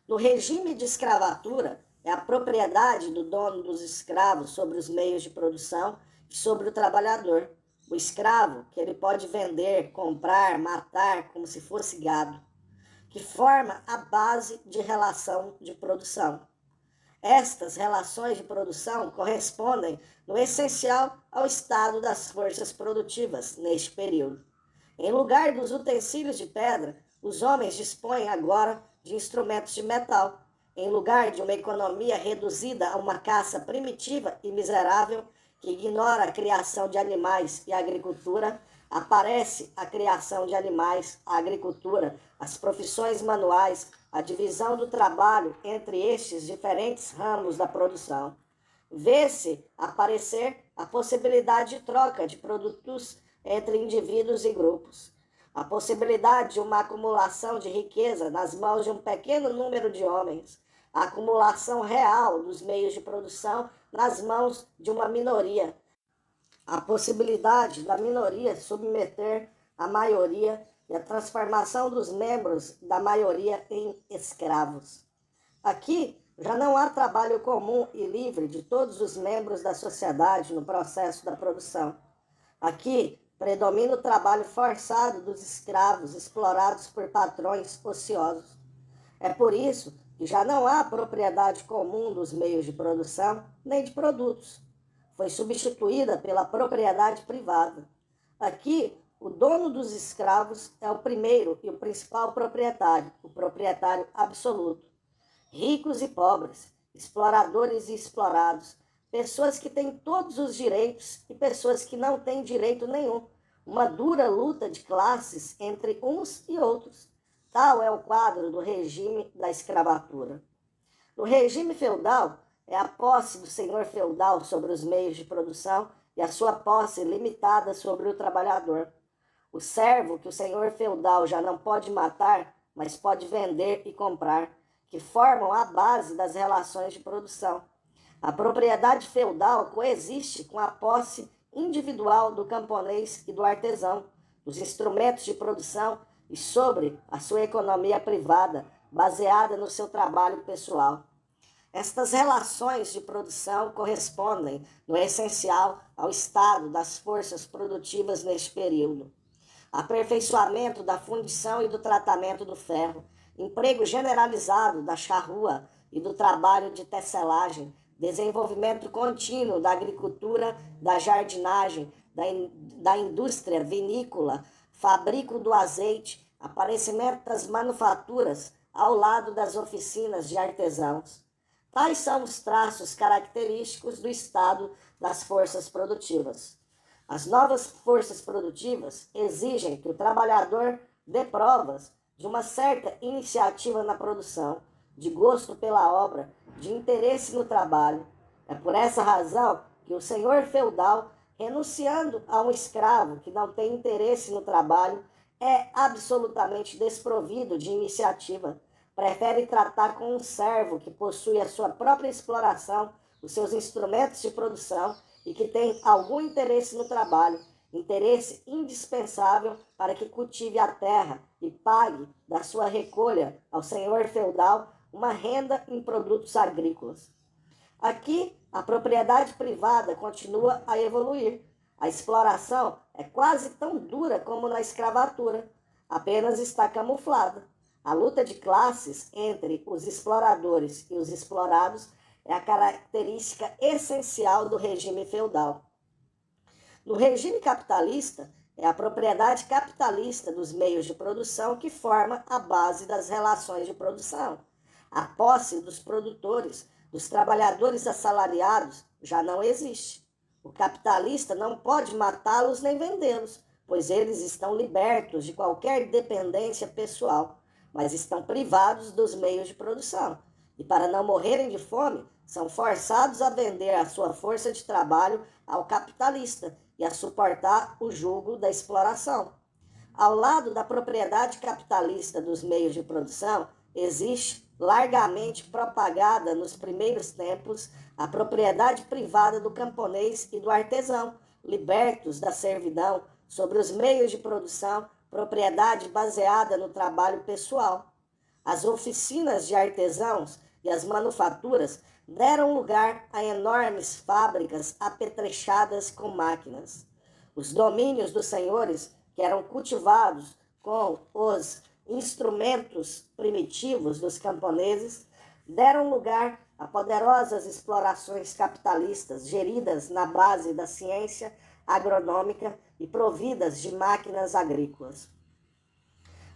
No regime de escravatura, é a propriedade do dono dos escravos sobre os meios de produção e sobre o trabalhador. O escravo, que ele pode vender, comprar, matar, como se fosse gado, que forma a base de relação de produção. Estas relações de produção correspondem, no essencial, ao estado das forças produtivas neste período. Em lugar dos utensílios de pedra, os homens dispõem agora de instrumentos de metal. Em lugar de uma economia reduzida a uma caça primitiva e miserável, que ignora a criação de animais e a agricultura, aparece a criação de animais, a agricultura, as profissões manuais, a divisão do trabalho entre estes diferentes ramos da produção. Vê-se aparecer a possibilidade de troca de produtos entre indivíduos e grupos. A possibilidade de uma acumulação de riqueza nas mãos de um pequeno número de homens. A acumulação real dos meios de produção nas mãos de uma minoria. A possibilidade da minoria submeter a maioria e a transformação dos membros da maioria em escravos. Aqui já não há trabalho comum e livre de todos os membros da sociedade no processo da produção. Aqui predomina o trabalho forçado dos escravos explorados por patrões ociosos. É por isso que já não há propriedade comum dos meios de produção nem de produtos. Foi substituída pela propriedade privada. Aqui, o dono dos escravos é o primeiro e o principal proprietário, o proprietário absoluto. Ricos e pobres, exploradores e explorados, pessoas que têm todos os direitos e pessoas que não têm direito nenhum. Uma dura luta de classes entre uns e outros. Tal é o quadro do regime da escravatura. No regime feudal, é a posse do senhor feudal sobre os meios de produção e a sua posse limitada sobre o trabalhador. O servo que o senhor feudal já não pode matar, mas pode vender e comprar, que formam a base das relações de produção. A propriedade feudal coexiste com a posse individual do camponês e do artesão, dos instrumentos de produção e sobre a sua economia privada, baseada no seu trabalho pessoal. Estas relações de produção correspondem, no essencial, ao estado das forças produtivas neste período. Aperfeiçoamento da fundição e do tratamento do ferro, emprego generalizado da charrua e do trabalho de tecelagem, desenvolvimento contínuo da agricultura, da jardinagem, da indústria vinícola, fabrico do azeite, aparecimento das manufaturas ao lado das oficinas de artesãos. Tais são os traços característicos do estado das forças produtivas. As novas forças produtivas exigem que o trabalhador dê provas de uma certa iniciativa na produção, de gosto pela obra, de interesse no trabalho. É por essa razão que o senhor feudal, renunciando a um escravo que não tem interesse no trabalho, é absolutamente desprovido de iniciativa. Prefere tratar com um servo que possui a sua própria exploração, os seus instrumentos de produção e que tem algum interesse no trabalho, interesse indispensável para que cultive a terra e pague da sua recolha ao senhor feudal uma renda em produtos agrícolas. Aqui, a propriedade privada continua a evoluir. A exploração é quase tão dura como na escravatura, apenas está camuflada. A luta de classes entre os exploradores e os explorados é a característica essencial do regime feudal. No regime capitalista, é a propriedade capitalista dos meios de produção que forma a base das relações de produção. A posse dos produtores, dos trabalhadores assalariados, já não existe. O capitalista não pode matá-los nem vendê-los, pois eles estão libertos de qualquer dependência pessoal, mas estão privados dos meios de produção. E para não morrerem de fome, são forçados a vender a sua força de trabalho ao capitalista e a suportar o jugo da exploração. Ao lado da propriedade capitalista dos meios de produção, existe, largamente propagada nos primeiros tempos, a propriedade privada do camponês e do artesão, libertos da servidão sobre os meios de produção, propriedade baseada no trabalho pessoal. As oficinas de artesãos e as manufaturas deram lugar a enormes fábricas apetrechadas com máquinas. Os domínios dos senhores, que eram cultivados com os instrumentos primitivos dos camponeses, deram lugar a poderosas explorações capitalistas geridas na base da ciência agronômica e providas de máquinas agrícolas.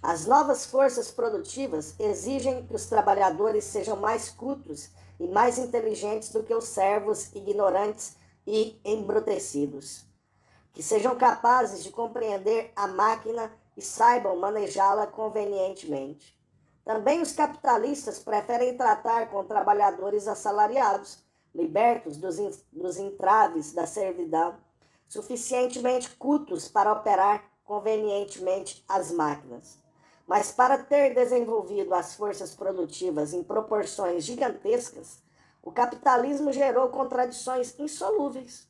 As novas forças produtivas exigem que os trabalhadores sejam mais cultos e mais inteligentes do que os servos ignorantes e embrutecidos, que sejam capazes de compreender a máquina e saibam manejá-la convenientemente. Também os capitalistas preferem tratar com trabalhadores assalariados, libertos dos entraves da servidão, suficientemente cultos para operar convenientemente as máquinas. Mas para ter desenvolvido as forças produtivas em proporções gigantescas, o capitalismo gerou contradições insolúveis.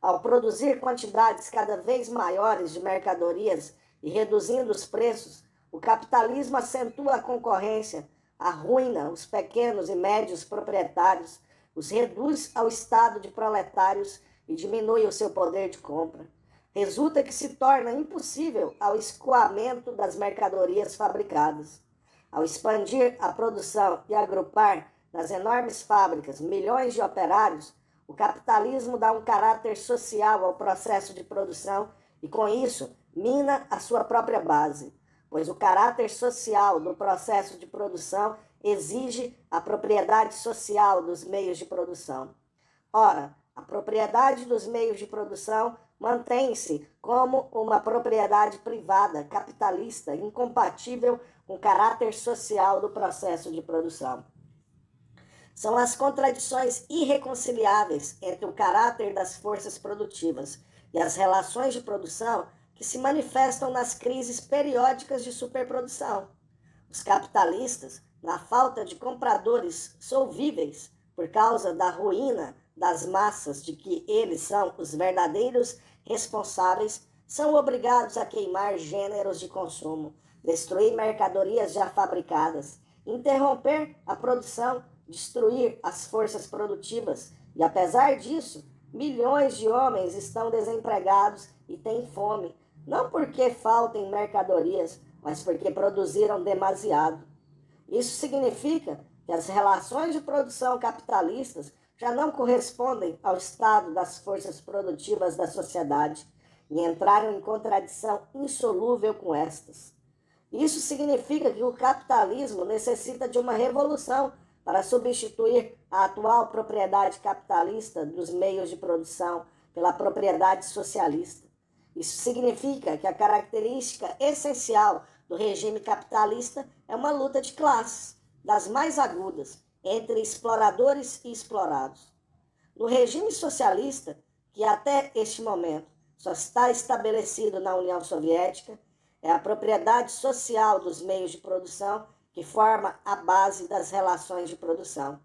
Ao produzir quantidades cada vez maiores de mercadorias e reduzindo os preços, o capitalismo acentua a concorrência, arruína os pequenos e médios proprietários, os reduz ao estado de proletários e diminui o seu poder de compra. Resulta que se torna impossível ao escoamento das mercadorias fabricadas. Ao expandir a produção e agrupar nas enormes fábricas milhões de operários, o capitalismo dá um caráter social ao processo de produção e, com isso, mina a sua própria base, pois o caráter social do processo de produção exige a propriedade social dos meios de produção. Ora, a propriedade dos meios de produção mantém-se como uma propriedade privada, capitalista, incompatível com o caráter social do processo de produção. São as contradições irreconciliáveis entre o caráter das forças produtivas e as relações de produção que se manifestam nas crises periódicas de superprodução. Os capitalistas, na falta de compradores solvíveis por causa da ruína das massas de que eles são os verdadeiros responsáveis, são obrigados a queimar gêneros de consumo, destruir mercadorias já fabricadas, interromper a produção, destruir as forças produtivas. E apesar disso, milhões de homens estão desempregados e têm fome, não porque faltem mercadorias, mas porque produziram demasiado. Isso significa que as relações de produção capitalistas já não correspondem ao estado das forças produtivas da sociedade e entraram em contradição insolúvel com estas. Isso significa que o capitalismo necessita de uma revolução para substituir a atual propriedade capitalista dos meios de produção pela propriedade socialista. Isso significa que a característica essencial do regime capitalista é uma luta de classes, das mais agudas, entre exploradores e explorados. No regime socialista, que até este momento só está estabelecido na União Soviética, é a propriedade social dos meios de produção que forma a base das relações de produção.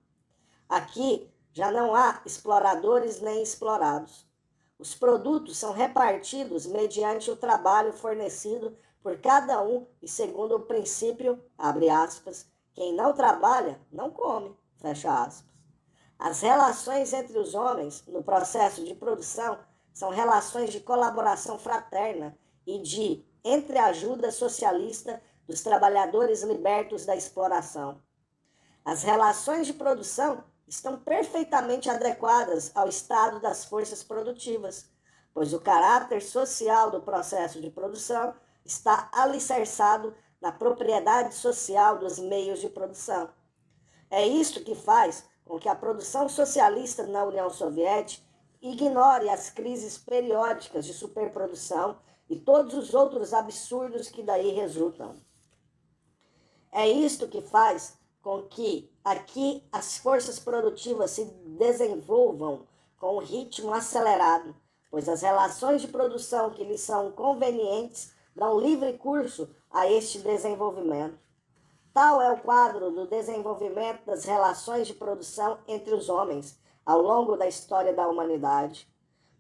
Aqui já não há exploradores nem explorados. Os produtos são repartidos mediante o trabalho fornecido por cada um e segundo o princípio, abre aspas, quem não trabalha, não come, fecha aspas. As relações entre os homens no processo de produção são relações de colaboração fraterna e de entreajuda socialista dos trabalhadores libertos da exploração. As relações de produção estão perfeitamente adequadas ao estado das forças produtivas, pois o caráter social do processo de produção está alicerçado na propriedade social dos meios de produção. É isto que faz com que a produção socialista na União Soviética ignore as crises periódicas de superprodução e todos os outros absurdos que daí resultam. É isto que faz com que aqui as forças produtivas se desenvolvam com um ritmo acelerado, pois as relações de produção que lhes são convenientes dão livre curso a este desenvolvimento. Tal é o quadro do desenvolvimento das relações de produção entre os homens ao longo da história da humanidade.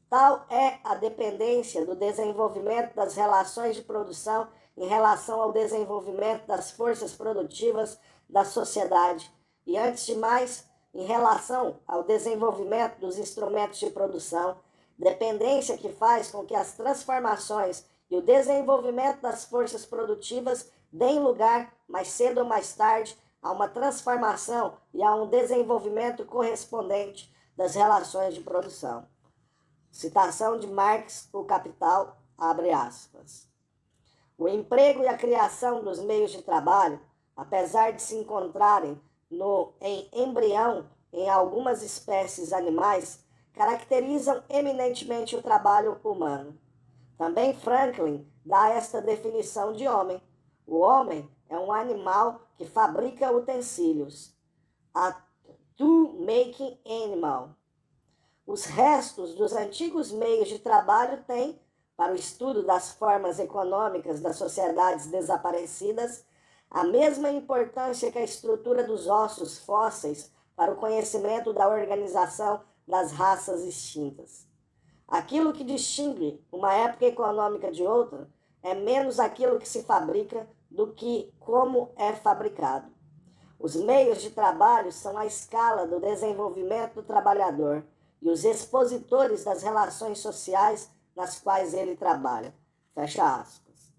Tal é a dependência do desenvolvimento das relações de produção em relação ao desenvolvimento das forças produtivas da sociedade e, antes de mais, em relação ao desenvolvimento dos instrumentos de produção, dependência que faz com que as transformações e o desenvolvimento das forças produtivas deem lugar, mais cedo ou mais tarde, a uma transformação e a um desenvolvimento correspondente das relações de produção. Citação de Marx, O Capital, abre aspas. O emprego e a criação dos meios de trabalho, apesar de se encontrarem em embrião em algumas espécies animais, caracterizam eminentemente o trabalho humano. Também Franklin dá esta definição de homem. O homem é um animal que fabrica utensílios. A tool-making animal. Os restos dos antigos meios de trabalho têm, para o estudo das formas econômicas das sociedades desaparecidas, a mesma importância que a estrutura dos ossos fósseis para o conhecimento da organização das raças extintas. Aquilo que distingue uma época econômica de outra é menos aquilo que se fabrica do que como é fabricado. Os meios de trabalho são a escala do desenvolvimento do trabalhador e os expositores das relações sociais nas quais ele trabalha. Fecha aspas.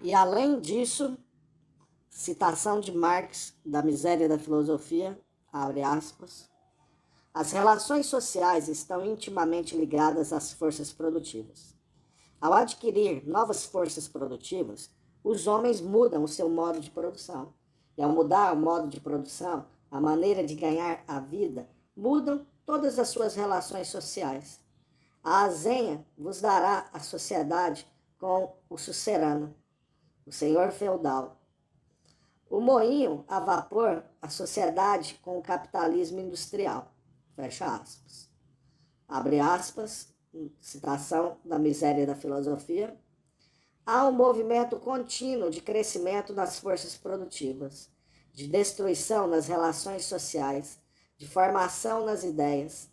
E além disso, citação de Marx, da Miséria da Filosofia, abre aspas, as relações sociais estão intimamente ligadas às forças produtivas. Ao adquirir novas forças produtivas, os homens mudam o seu modo de produção. E ao mudar o modo de produção, a maneira de ganhar a vida, mudam todas as suas relações sociais. A azenha vos dará a sociedade com o sucerano, o senhor feudal. O moinho a vapor, a sociedade com o capitalismo industrial. Fecha aspas. Abre aspas, citação da Miséria da Filosofia. Há um movimento contínuo de crescimento das forças produtivas, de destruição nas relações sociais, de formação nas ideias.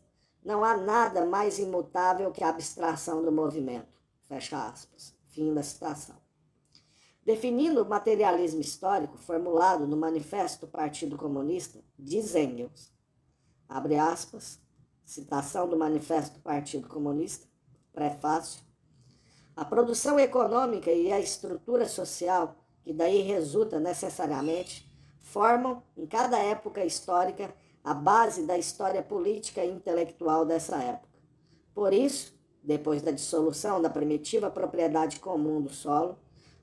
Não há nada mais imutável que a abstração do movimento. Fecha aspas. Fim da citação. Definindo o materialismo histórico formulado no Manifesto do Partido Comunista, diz Engels, abre aspas, citação do Manifesto do Partido Comunista, prefácio, a produção econômica e a estrutura social, que daí resulta necessariamente, formam, em cada época histórica, a base da história política e intelectual dessa época. Por isso, depois da dissolução da primitiva propriedade comum do solo,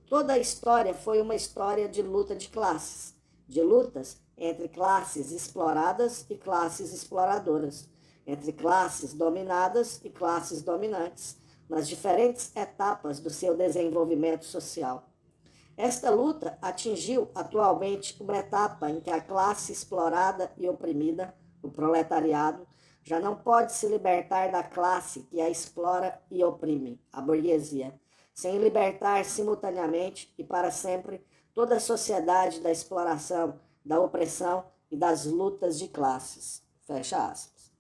toda a história foi uma história de luta de classes, de lutas entre classes exploradas e classes exploradoras, entre classes dominadas e classes dominantes, nas diferentes etapas do seu desenvolvimento social. Esta luta atingiu atualmente uma etapa em que a classe explorada e oprimida, o proletariado, já não pode se libertar da classe que a explora e oprime, a burguesia, sem libertar simultaneamente e para sempre toda a sociedade da exploração, da opressão e das lutas de classes. Fecha aspas.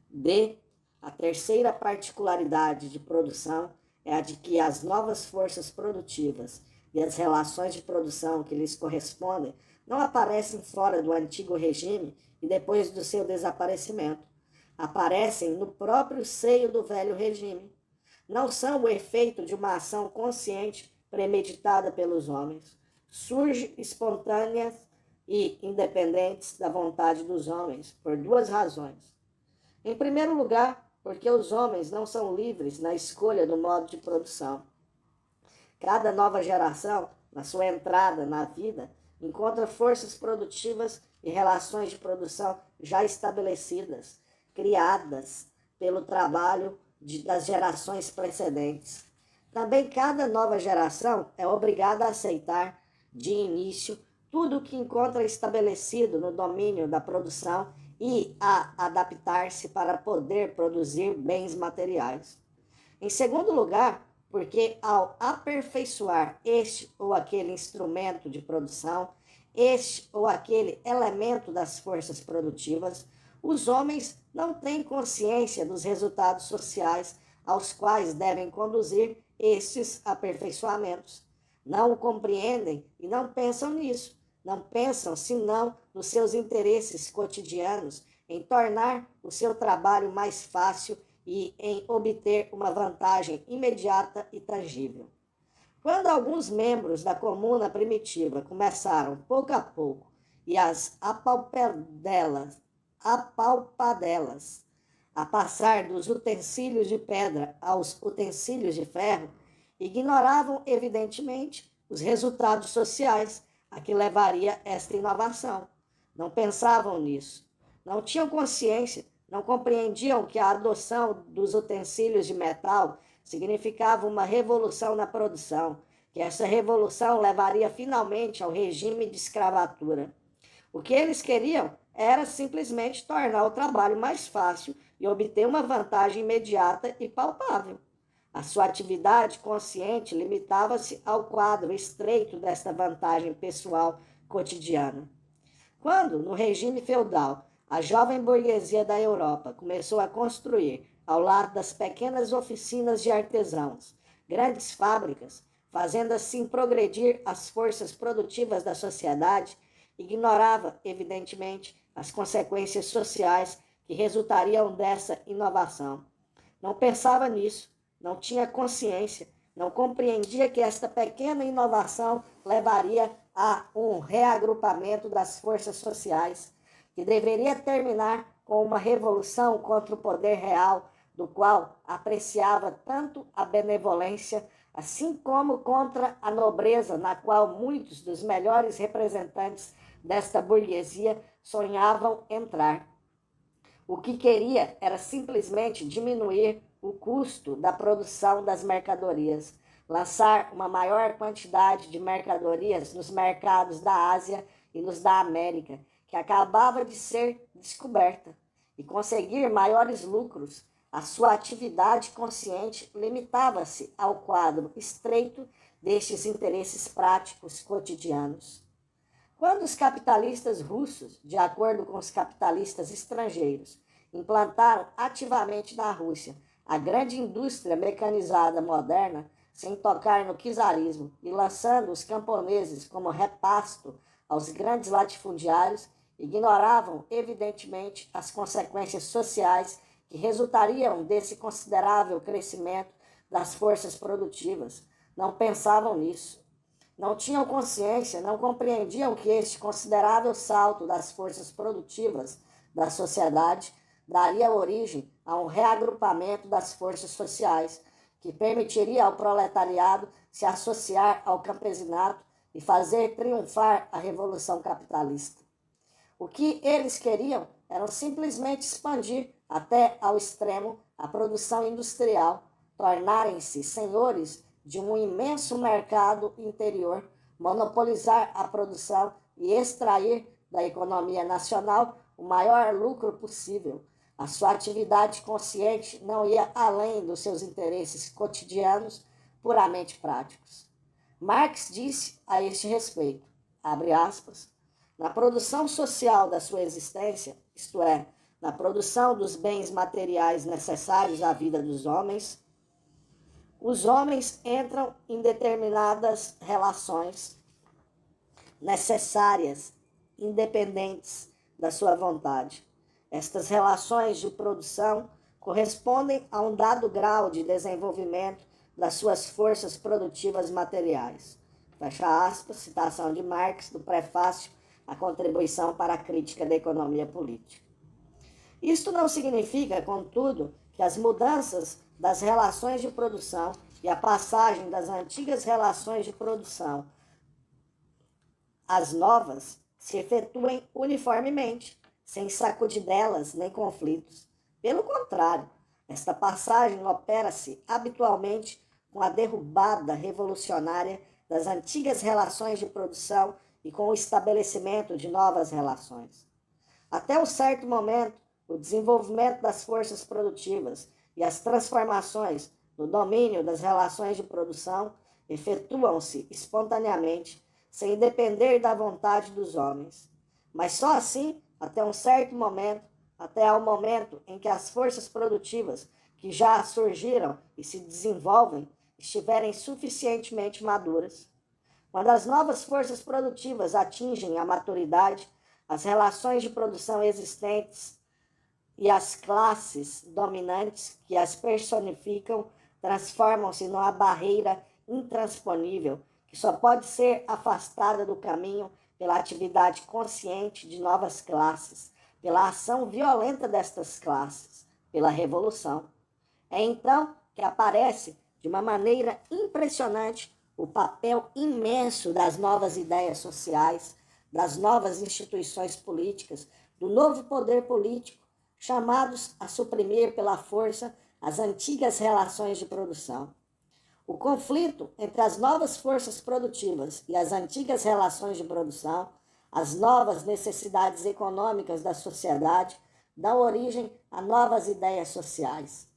D. A terceira particularidade de produção é a de que as novas forças produtivas e as relações de produção que lhes correspondem não aparecem fora do antigo regime e depois do seu desaparecimento, aparecem no próprio seio do velho regime. Não são o efeito de uma ação consciente premeditada pelos homens. Surge espontâneas e independentes da vontade dos homens, por duas razões. Em primeiro lugar, porque os homens não são livres na escolha do modo de produção. Cada nova geração, na sua entrada na vida, encontra forças produtivas e relações de produção já estabelecidas, criadas pelo trabalho das gerações precedentes. Também cada nova geração é obrigada a aceitar, de início, tudo o que encontra estabelecido no domínio da produção e a adaptar-se para poder produzir bens materiais. Em segundo lugar, porque ao aperfeiçoar este ou aquele instrumento de produção, este ou aquele elemento das forças produtivas, os homens não têm consciência dos resultados sociais aos quais devem conduzir estes aperfeiçoamentos. Não o compreendem e não pensam nisso. Não pensam senão nos seus interesses cotidianos, em tornar o seu trabalho mais fácil e em obter uma vantagem imediata e tangível. Quando alguns membros da comuna primitiva começaram, pouco a pouco, e as apalpadelas, a passar dos utensílios de pedra aos utensílios de ferro, ignoravam, evidentemente, os resultados sociais a que levaria esta inovação. Não pensavam nisso. Não tinham consciência, não compreendiam que a adoção dos utensílios de metal significava uma revolução na produção, que essa revolução levaria finalmente ao regime de escravatura. O que eles queriam era simplesmente tornar o trabalho mais fácil e obter uma vantagem imediata e palpável. A sua atividade consciente limitava-se ao quadro estreito desta vantagem pessoal cotidiana. Quando, no regime feudal, a jovem burguesia da Europa começou a construir, ao lado das pequenas oficinas de artesãos, grandes fábricas, fazendo assim progredir as forças produtivas da sociedade, ignorava, evidentemente, as consequências sociais que resultariam dessa inovação. Não pensava nisso, não tinha consciência, não compreendia que esta pequena inovação levaria a um reagrupamento das forças sociais, que deveria terminar com uma revolução contra o poder real, do qual apreciava tanto a benevolência, assim como contra a nobreza, na qual muitos dos melhores representantes desta burguesia sonhavam entrar. O que queria era simplesmente diminuir o custo da produção das mercadorias, lançar uma maior quantidade de mercadorias nos mercados da Ásia e nos da América, que acabava de ser descoberta, e conseguir maiores lucros. A sua atividade consciente limitava-se ao quadro estreito destes interesses práticos cotidianos. Quando os capitalistas russos, de acordo com os capitalistas estrangeiros, implantaram ativamente na Rússia a grande indústria mecanizada moderna, sem tocar no czarismo e lançando os camponeses como repasto aos grandes latifundiários, ignoravam, evidentemente, as consequências sociais que resultariam desse considerável crescimento das forças produtivas. Não pensavam nisso. Não tinham consciência, não compreendiam que este considerável salto das forças produtivas da sociedade daria origem a um reagrupamento das forças sociais, que permitiria ao proletariado se associar ao campesinato e fazer triunfar a revolução capitalista. O que eles queriam era simplesmente expandir até ao extremo a produção industrial, tornarem-se senhores de um imenso mercado interior, monopolizar a produção e extrair da economia nacional o maior lucro possível. A sua atividade consciente não ia além dos seus interesses cotidianos puramente práticos. Marx disse a este respeito, abre aspas, na produção social da sua existência, isto é, na produção dos bens materiais necessários à vida dos homens, os homens entram em determinadas relações necessárias, independentes da sua vontade. Estas relações de produção correspondem a um dado grau de desenvolvimento das suas forças produtivas materiais. Fecha aspas, citação de Marx, do prefácio à Contribuição para a Crítica da Economia Política. Isto não significa, contudo, que as mudanças das relações de produção e a passagem das antigas relações de produção às novas se efetuem uniformemente, sem sacudidelas nem conflitos. Pelo contrário, esta passagem opera-se habitualmente com a derrubada revolucionária das antigas relações de produção e com o estabelecimento de novas relações. Até um certo momento, o desenvolvimento das forças produtivas e as transformações no domínio das relações de produção efetuam-se espontaneamente, sem depender da vontade dos homens. Mas só assim, até um certo momento, até ao momento em que as forças produtivas que já surgiram e se desenvolvem estiverem suficientemente maduras. Quando as novas forças produtivas atingem a maturidade, as relações de produção existentes e as classes dominantes que as personificam transformam-se numa barreira intransponível que só pode ser afastada do caminho pela atividade consciente de novas classes, pela ação violenta destas classes, pela revolução. É então que aparece, de uma maneira impressionante, o papel imenso das novas ideias sociais, das novas instituições políticas, do novo poder político, chamados a suprimir pela força as antigas relações de produção. O conflito entre as novas forças produtivas e as antigas relações de produção, as novas necessidades econômicas da sociedade, dão origem a novas ideias sociais.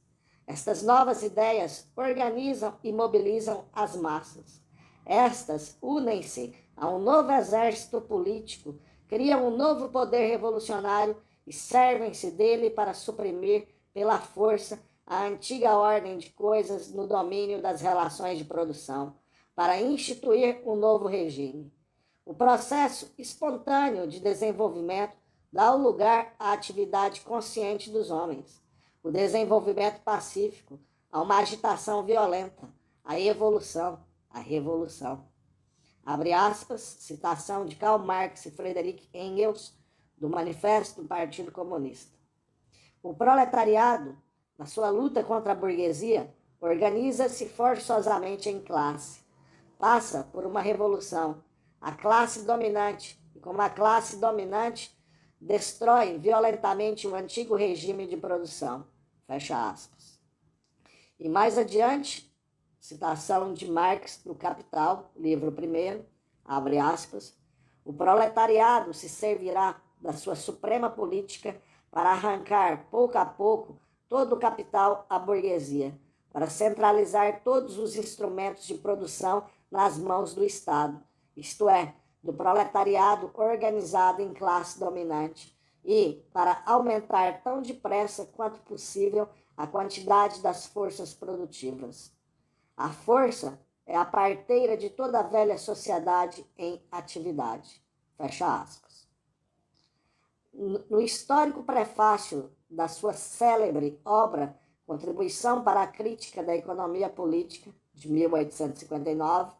Estas novas ideias organizam e mobilizam as massas. Estas unem-se a um novo exército político, criam um novo poder revolucionário e servem-se dele para suprimir pela força a antiga ordem de coisas no domínio das relações de produção, para instituir um novo regime. O processo espontâneo de desenvolvimento dá o lugar à atividade consciente dos homens, o desenvolvimento pacífico, a uma agitação violenta, a evolução, a revolução. Abre aspas, citação de Karl Marx e Friedrich Engels, do Manifesto do Partido Comunista. O proletariado, na sua luta contra a burguesia, organiza-se forçosamente em classe. Passa por uma revolução. A classe dominante, e como a classe dominante, destrói violentamente o antigo regime de produção. Fecha aspas. E mais adiante, citação de Marx do Capital, livro 1º, abre aspas, o proletariado se servirá da sua suprema política para arrancar, pouco a pouco, todo o capital à burguesia, para centralizar todos os instrumentos de produção nas mãos do Estado, isto é, do proletariado organizado em classe dominante, e para aumentar tão depressa quanto possível a quantidade das forças produtivas. A força é a parteira de toda a velha sociedade em atividade. Fecha aspas. No histórico prefácio da sua célebre obra Contribuição para a Crítica da Economia Política, de 1859,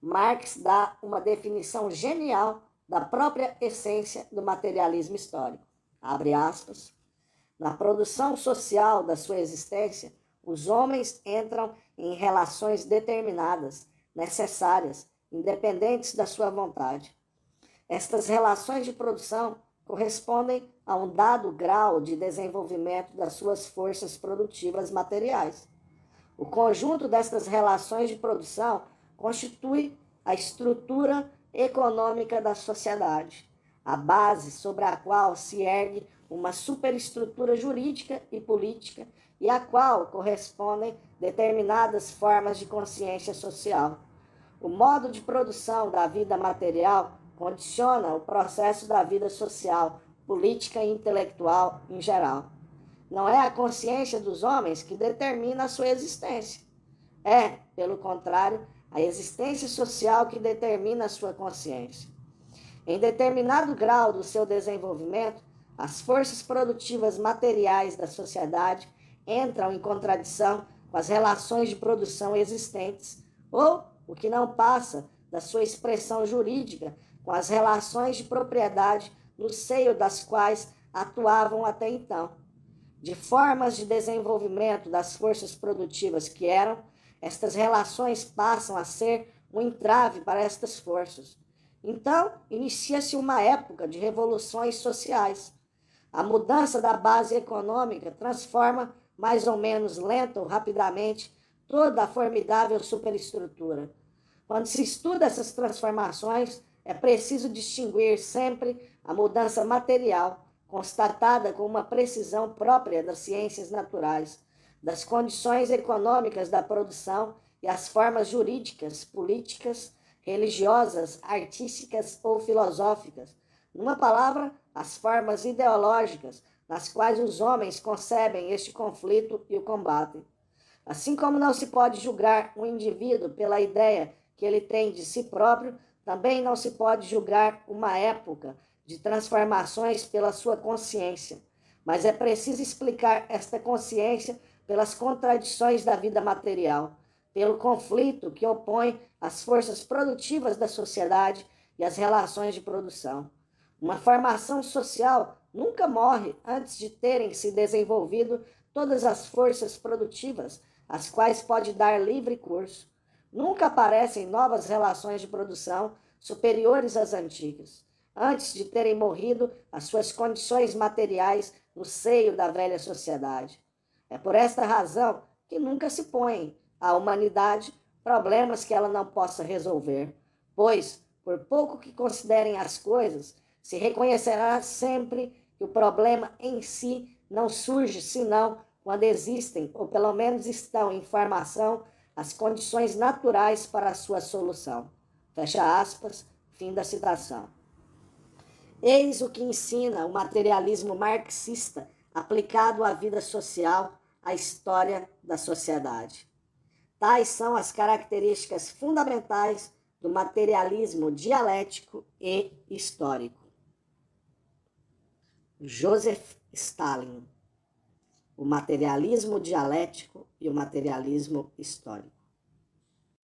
Marx dá uma definição genial da própria essência do materialismo histórico. Abre aspas. Na produção social da sua existência, os homens entram em relações determinadas, necessárias, independentes da sua vontade. Estas relações de produção correspondem a um dado grau de desenvolvimento das suas forças produtivas materiais. O conjunto destas relações de produção constitui a estrutura econômica da sociedade, a base sobre a qual se ergue uma superestrutura jurídica e política e à qual correspondem determinadas formas de consciência social. O modo de produção da vida material condiciona o processo da vida social, política e intelectual em geral. Não é a consciência dos homens que determina a sua existência. É, pelo contrário, a existência social que determina a sua consciência. Em determinado grau do seu desenvolvimento, as forças produtivas materiais da sociedade entram em contradição com as relações de produção existentes, ou, o que não passa da sua expressão jurídica, com as relações de propriedade no seio das quais atuavam até então. De formas de desenvolvimento das forças produtivas que eram, estas relações passam a ser um entrave para estas forças. Então, inicia-se uma época de revoluções sociais. A mudança da base econômica transforma, mais ou menos lenta ou rapidamente, toda a formidável superestrutura. Quando se estuda essas transformações, é preciso distinguir sempre a mudança material, constatada com uma precisão própria das ciências naturais, das condições econômicas da produção e as formas jurídicas, políticas, religiosas, artísticas ou filosóficas. Numa palavra, as formas ideológicas nas quais os homens concebem este conflito e o combatem. Assim como não se pode julgar um indivíduo pela ideia que ele tem de si próprio, também não se pode julgar uma época de transformações pela sua consciência. Mas é preciso explicar esta consciência pelas contradições da vida material, pelo conflito que opõe as forças produtivas da sociedade e as relações de produção. Uma formação social nunca morre antes de terem se desenvolvido todas as forças produtivas, às quais pode dar livre curso. Nunca aparecem novas relações de produção superiores às antigas, antes de terem morrido as suas condições materiais no seio da velha sociedade. É por esta razão que nunca se põem à humanidade problemas que ela não possa resolver, pois, por pouco que considerem as coisas, se reconhecerá sempre que o problema em si não surge senão quando existem, ou pelo menos estão em formação, as condições naturais para a sua solução. Fecha aspas, fim da citação. Eis o que ensina o materialismo marxista aplicado à vida social, à história da sociedade. Tais são as características fundamentais do materialismo dialético e histórico. Joseph Stalin, o materialismo dialético e o materialismo histórico.